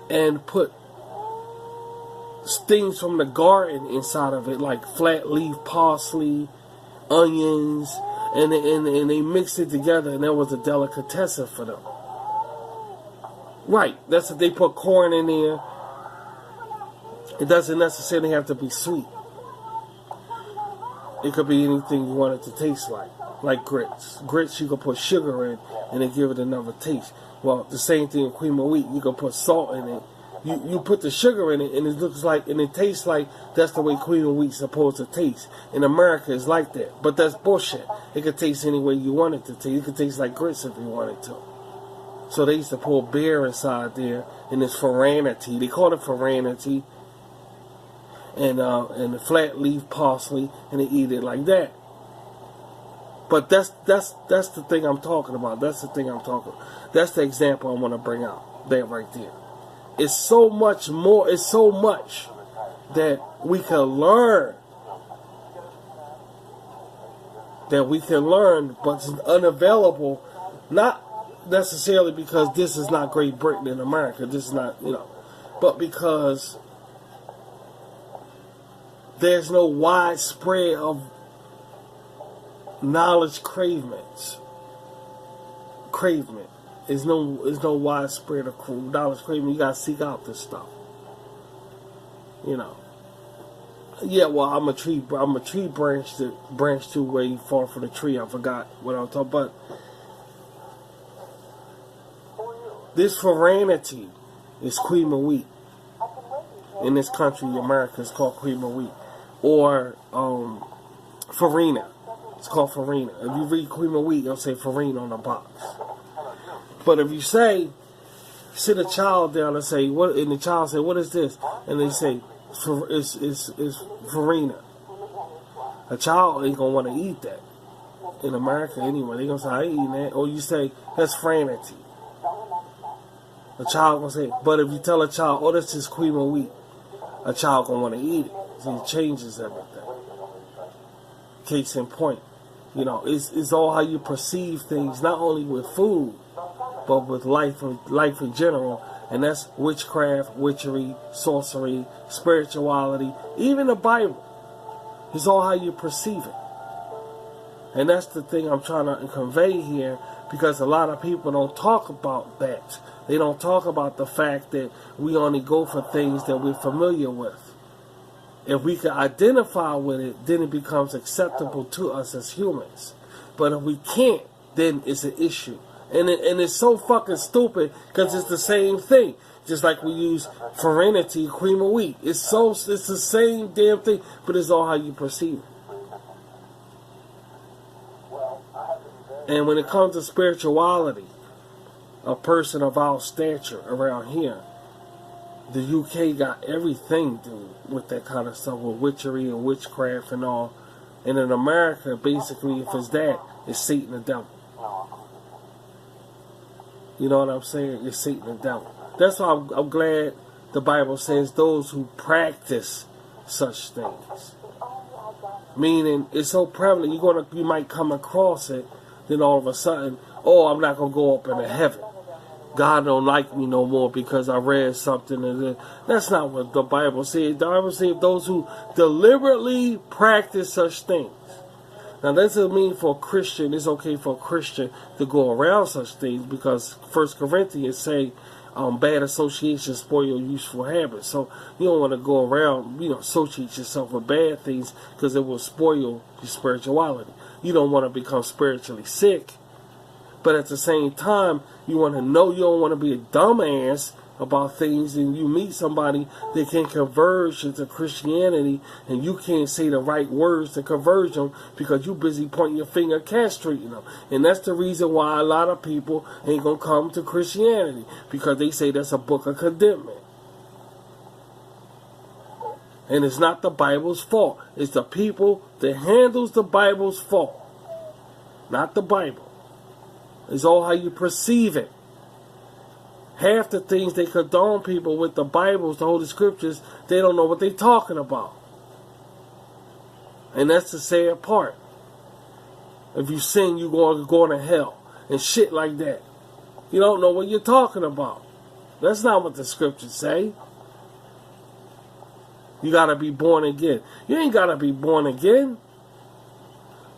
and put things from the garden inside of it, like flat leaf parsley, onions, and they mixed it together, and that was a delicatessen for them. Right, that's what they put corn in there. It doesn't necessarily have to be sweet. It could be anything you want it to taste like grits. Grits you can put sugar in and then give it another taste. Well, the same thing with cream of wheat. You can put salt in it. You put the sugar in it and it looks like, and it tastes like that's the way cream of wheat's supposed to taste. In America, it's like that. But that's bullshit. It could taste any way you want it to taste. It could taste like grits if you wanted to. So they used to pour beer inside there, and it's faranity. They call it faranity, and the flat leaf parsley, and they eat it like that. But that's the thing I'm talking about. That's the thing I'm talking about. That's the example I want to bring out. That right there. It's so much more. It's so much that we can learn. That we can learn, but it's unavailable, not necessarily because this is not Great Britain and America, this is not, but because there's no widespread of knowledge cravement. There's no widespread of knowledge craving. You gotta seek out this stuff. Yeah, well, I'm a tree branch to where you fall from the tree. I forgot what I was talking about. This foreignty is cream of wheat. In this country, America, it's called cream of wheat. Or farina. It's called farina. If you read cream of wheat, it'll say farina on the box. But if you sit a child down and say, what? And the child say, what is this? And they say, it's farina. A child ain't gonna want to eat that. In America, anyway, they gonna say, I ain't eating that. Or you say, that's franity. A child gonna say, but if you tell a child, oh, this is cream of wheat, a child gonna want to eat it. So it changes everything. Case in point, it's all how you perceive things, not only with food, but with life in general. And that's witchcraft, witchery, sorcery, spirituality, even the Bible. It's all how you perceive it. And that's the thing I'm trying to convey here, because a lot of people don't talk about that. They don't talk about the fact that we only go for things that we're familiar with. If we can identify with it, then it becomes acceptable to us as humans. But if we can't, then it's an issue. And it's so fucking stupid, because it's the same thing. Just like we use foreignty, cream of wheat. It's the same damn thing, but it's all how you perceive it. And when it comes to spirituality, a person of our stature around here, the UK got everything to do with that kind of stuff, with witchery and witchcraft and all. And in America, basically, if it's that, it's Satan the devil. You know what I'm saying? It's Satan the devil. That's why I'm glad the Bible says those who practice such things. Meaning, it's so prevalent, you might come across it, then all of a sudden, oh, I'm not going to go up into heaven. God don't like me no more because I read something. And that's not what the Bible says. The Bible says those who deliberately practice such things. Now, that doesn't mean for a Christian, it's okay for a Christian to go around such things, because 1 Corinthians say bad associations spoil your useful habits. So you don't want to go around, associate yourself with bad things, because it will spoil your spirituality. You don't want to become spiritually sick. But at the same time, you want to know, you don't want to be a dumbass about things, and you meet somebody that can converge into Christianity, and you can't say the right words to converge them because you're busy pointing your finger, castrating them. And that's the reason why a lot of people ain't going to come to Christianity, because they say that's a book of condemnation. And it's not the Bible's fault. It's the people that handles the Bible's fault, not the Bible. It's all how you perceive it. Half the things they condone people with, the Bibles, the Holy Scriptures, they don't know what they're talking about. And that's the sad part. If you sin, you're going to hell. And shit like that. You don't know what you're talking about. That's not what the Scriptures say. You got to be born again. You ain't got to be born again.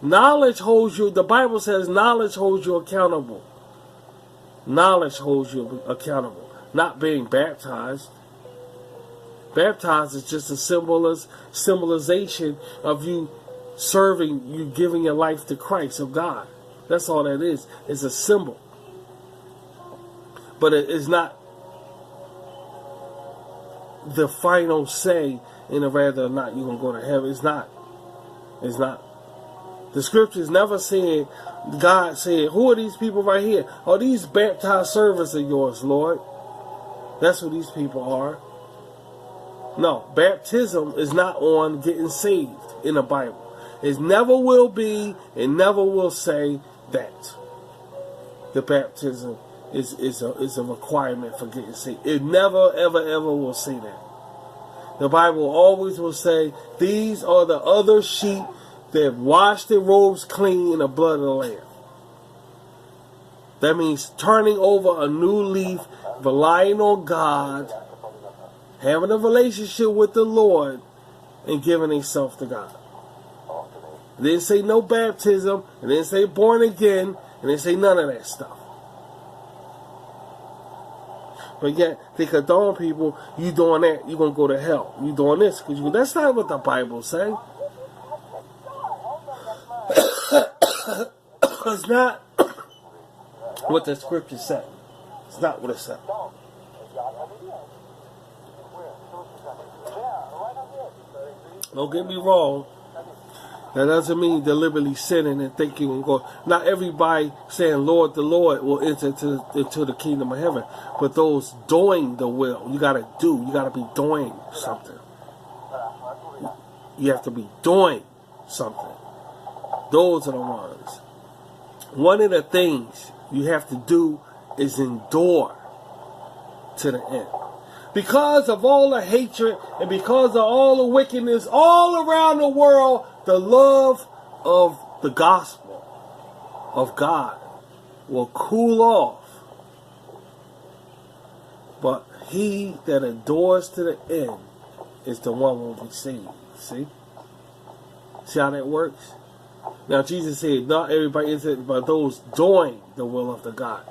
Knowledge holds you, the Bible says knowledge holds you accountable. Knowledge holds you accountable. Not being baptized. Baptized is just a symbolization of you serving, you giving your life to Christ, of God. That's all that is. It's a symbol. But it is not the final say in whether or not you're going to go to heaven. It's not. It's not. The scriptures never said, God said, who are these people right here? Oh, these baptized servants of yours, Lord. That's who these people are. No, baptism is not on getting saved in the Bible. It never will be and never will say that the baptism is a requirement for getting saved. It never, ever, ever will say that. The Bible always will say, these are the other sheep that washed their robes clean in the blood of the Lamb. That means turning over a new leaf, relying on God, having a relationship with the Lord, and giving themselves to God. It didn't say no baptism, it didn't say born again, it didn't say none of that stuff. But yet, they condone people, you doing that, you're going to go to hell. You doing this, because that's not what the Bible say. It's not what the scripture said. It's not what it said. Don't get me wrong. That doesn't mean deliberately sinning and thinking and go. Not everybody saying Lord the Lord will enter into the kingdom of heaven. But those doing the will, you got to do. You got to be doing something. You have to be doing something. Those are the ones. One of the things you have to do is endure to the end. Because of all the hatred and because of all the wickedness all around the world, the love of the gospel of God will cool off. But he that endures to the end is the one who will be saved. See? See how that works? Now Jesus said, not everybody is it, but those doing the will of the God.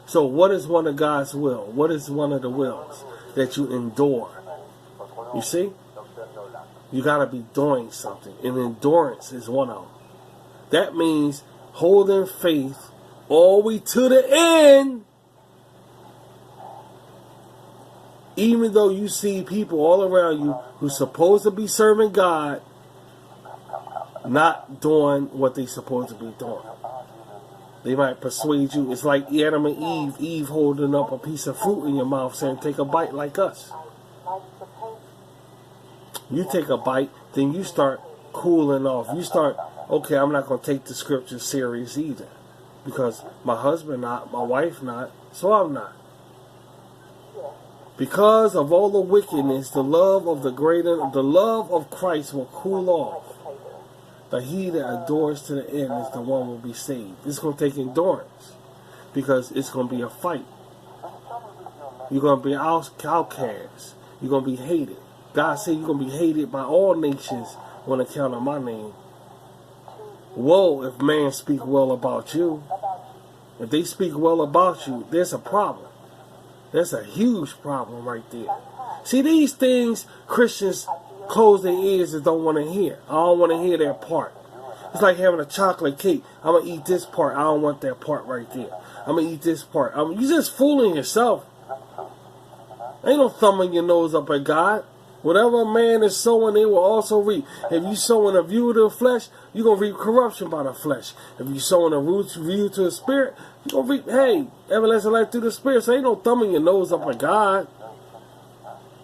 So what is one of God's will? What is one of the wills? That you endure. You see? You got to be doing something. And endurance is one of them. That means holding faith all the way to the end. Even though you see people all around you who's supposed to be serving God, not doing what they're supposed to be doing. They might persuade you. It's like Adam and Eve. Eve holding up a piece of fruit in your mouth saying, take a bite like us. You take a bite, then you start cooling off. You start, okay, I'm not going to take the scripture serious either. Because my husband not, my wife not, so I'm not. Because of all the wickedness, the love of Christ will cool off. But he that endures to the end is the one who will be saved. It's going to take endurance. Because it's going to be a fight. You're going to be outcast. You're going to be hated. God said you're going to be hated by all nations on account of my name. Woe if man speak well about you. If they speak well about you, there's a problem. There's a huge problem right there. See, these things Christians close their ears and don't want to hear. I don't want to hear that part. It's like having a chocolate cake. I'm going to eat this part. I don't want that part right there. I'm going to eat this part. You're just fooling yourself. Ain't no thumbing your nose up at God. Whatever a man is sowing, they will also reap. If you sowing a view to the flesh, you're going to reap corruption by the flesh. If you sowing a view to the spirit, you're going to reap, everlasting life through the spirit. So ain't no thumbing your nose up at God.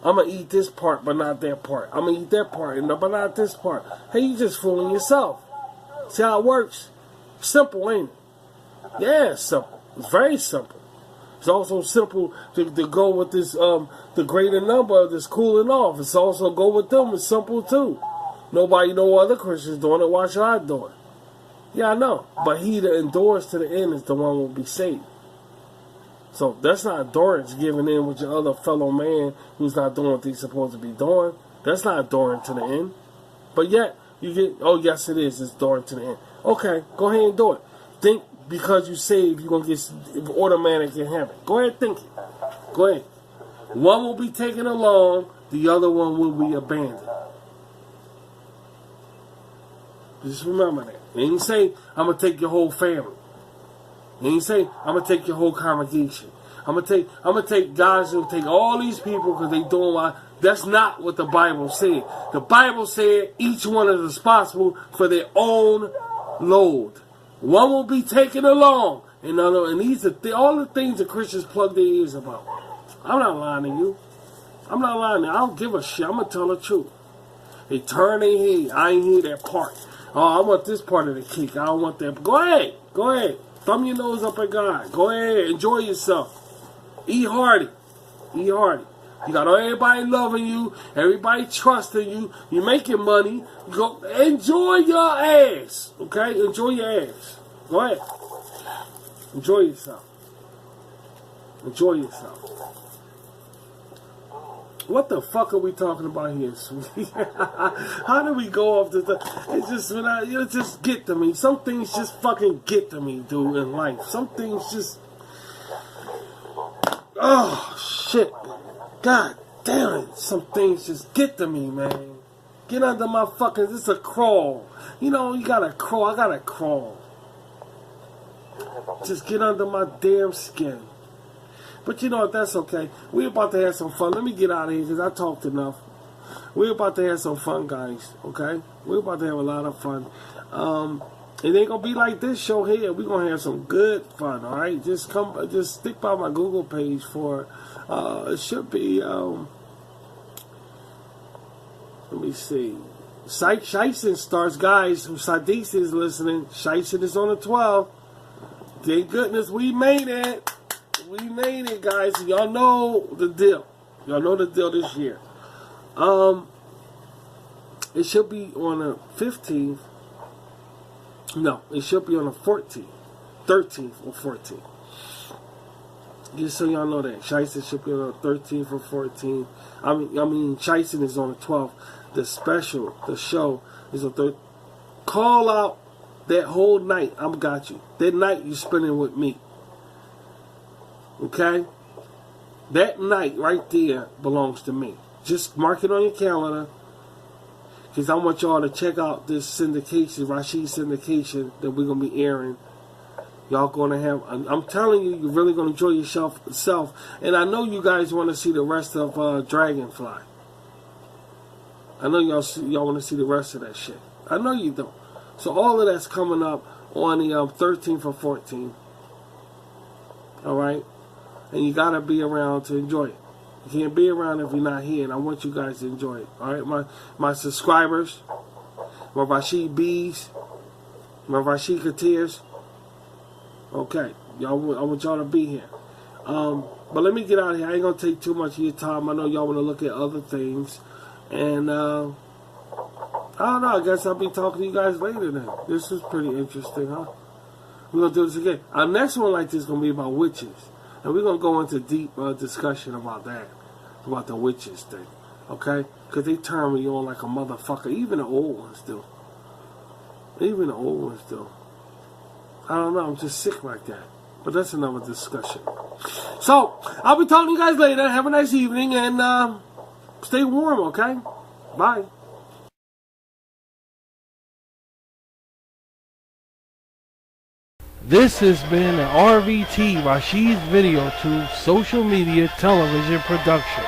I'm going to eat this part, but not that part. I'm going to eat that part, but not this part. Hey, you just fooling yourself. See how it works? Simple, ain't it? Yeah, it's simple. It's very simple. It's also simple to go with this, the greater number of this cooling off. It's also go with them. It's simple too. Nobody know other Christians doing it. Why should I do it? Yeah, I know. But he that endures to the end is the one who will be saved. So that's not endurance, giving in with your other fellow man who's not doing what he's supposed to be doing. That's not enduring to the end. But yet, you get, oh yes it is, it's enduring to the end. Okay, go ahead and do it. Think because you saved, you're going to get automatic in heaven. Go ahead and think it. Go ahead. One will be taken along, the other one will be abandoned. Just remember that. They ain't say, I'm going to take your whole family. He ain't say, I'm going to take your whole congregation. I'm going to take guys who take all these people because they doing what. That's not what the Bible said. The Bible said each one is responsible for their own load. One will be taken along. And these are all the things that Christians plug their ears about. I'm not lying to you. I'm not lying to you. I don't give a shit. I'm going to tell the truth. They turn their head. I ain't hear that part. Oh, I want this part of the cake. I don't want that. Go ahead. Go ahead. Thumb your nose up at God. Go ahead. Enjoy yourself. Eat hearty. Eat hearty. You got everybody loving you, everybody trusting you. You're making money. You go enjoy your ass, okay? Enjoy your ass. Go ahead. Enjoy yourself. Enjoy yourself. What the fuck are we talking about here, sweetie? How do we go off this? It's just it just get to me. Some things just fucking get to me, dude, in life. Some things just, oh shit, god damn it. Some things just get to me, man. Get under my fucking. This is a crawl. You know, you gotta crawl. I gotta crawl. Just get under my damn skin. But you know what, that's okay. We're about to have some fun. Let me get out of here because I talked enough. We're about to have some fun, guys. Okay? We're about to have a lot of fun. It ain't going to be like this show here. We're going to have some good fun, all right? Just stick by my Google page for, it should be, let me see. Shieston starts, guys. Sadis is listening. Shieston is on the 12th. Thank goodness we made it. We made it, guys. Y'all know the deal. Y'all know the deal this year. It should be on the 15th. No, it should be on the 14th. 13th or 14th. Just so y'all know that. Shieston should be on the 13th or 14th. I mean, Shieston is on the 12th. The special, the show, is on 13th. Call out that whole night. I'm got you. That night you're spending with me. Okay? That night right there belongs to me. Just mark it on your calendar. Because I want y'all to check out this syndication, Rashid syndication, that we're going to be airing. Y'all going to have, I'm telling you, you're really going to enjoy yourself. And I know you guys want to see the rest of Dragonfly. I know y'all want to see the rest of that shit. I know you do. So all of that's coming up on the 13th or 14th. Alright? And you got to be around to enjoy it. You can't be around if you're not here, and I want you guys to enjoy it. Alright? My subscribers, my Rashid B's, my Rashid Katirs. Okay. I want y'all to be here. But let me get out of here. I ain't going to take too much of your time. I know y'all want to look at other things. And, I don't know. I guess I'll be talking to you guys later then. This is pretty interesting, huh? We're going to do this again. Our next one like this is going to be about witches. And we're going to go into deep discussion about that. About the witches thing. Okay? Because they turn me on like a motherfucker. Even the old ones do. Even the old ones do. I don't know. I'm just sick like that. But that's another discussion. So, I'll be talking to you guys later. Have a nice evening. And stay warm, okay? Bye. This has been an RVT, Rashid's Video Tube, social media television production.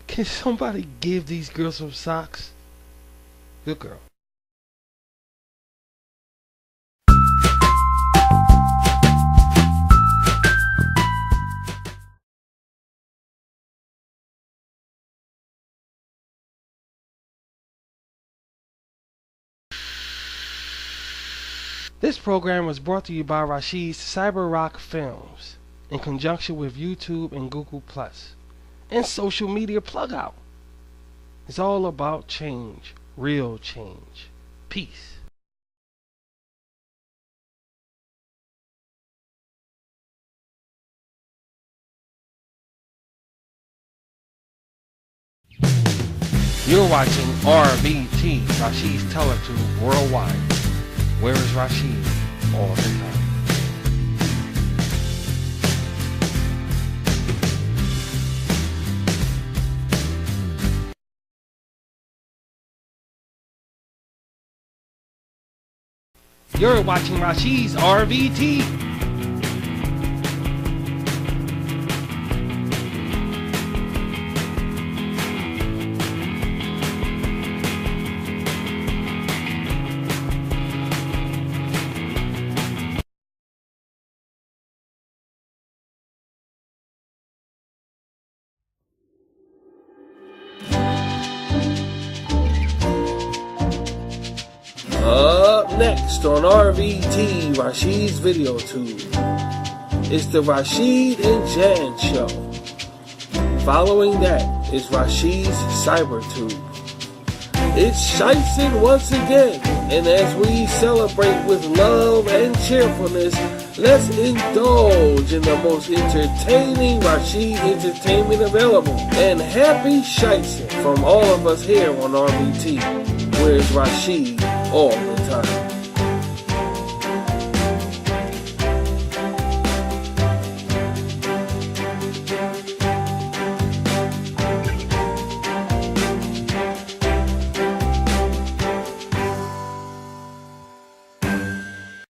Can somebody give these girls some socks? Good girl. This program was brought to you by Rashid's Cyber Rock Films in conjunction with YouTube and Google Plus. And social media plug out. It's all about change, real change. Peace. You're watching RVT, Rashid's Teletube Worldwide. Where is Rashid? All the time. You're watching Rashid's RVT. Next on RVT, Rashid's Video Tube, it's the Rashid and Jan Show. Following that is Rashid's Cyber Tube. It's Shiestin once again, and as we celebrate with love and cheerfulness, let's indulge in the most entertaining Rashid entertainment available. And happy Shiestin from all of us here on RBT, where's Rashid all the time.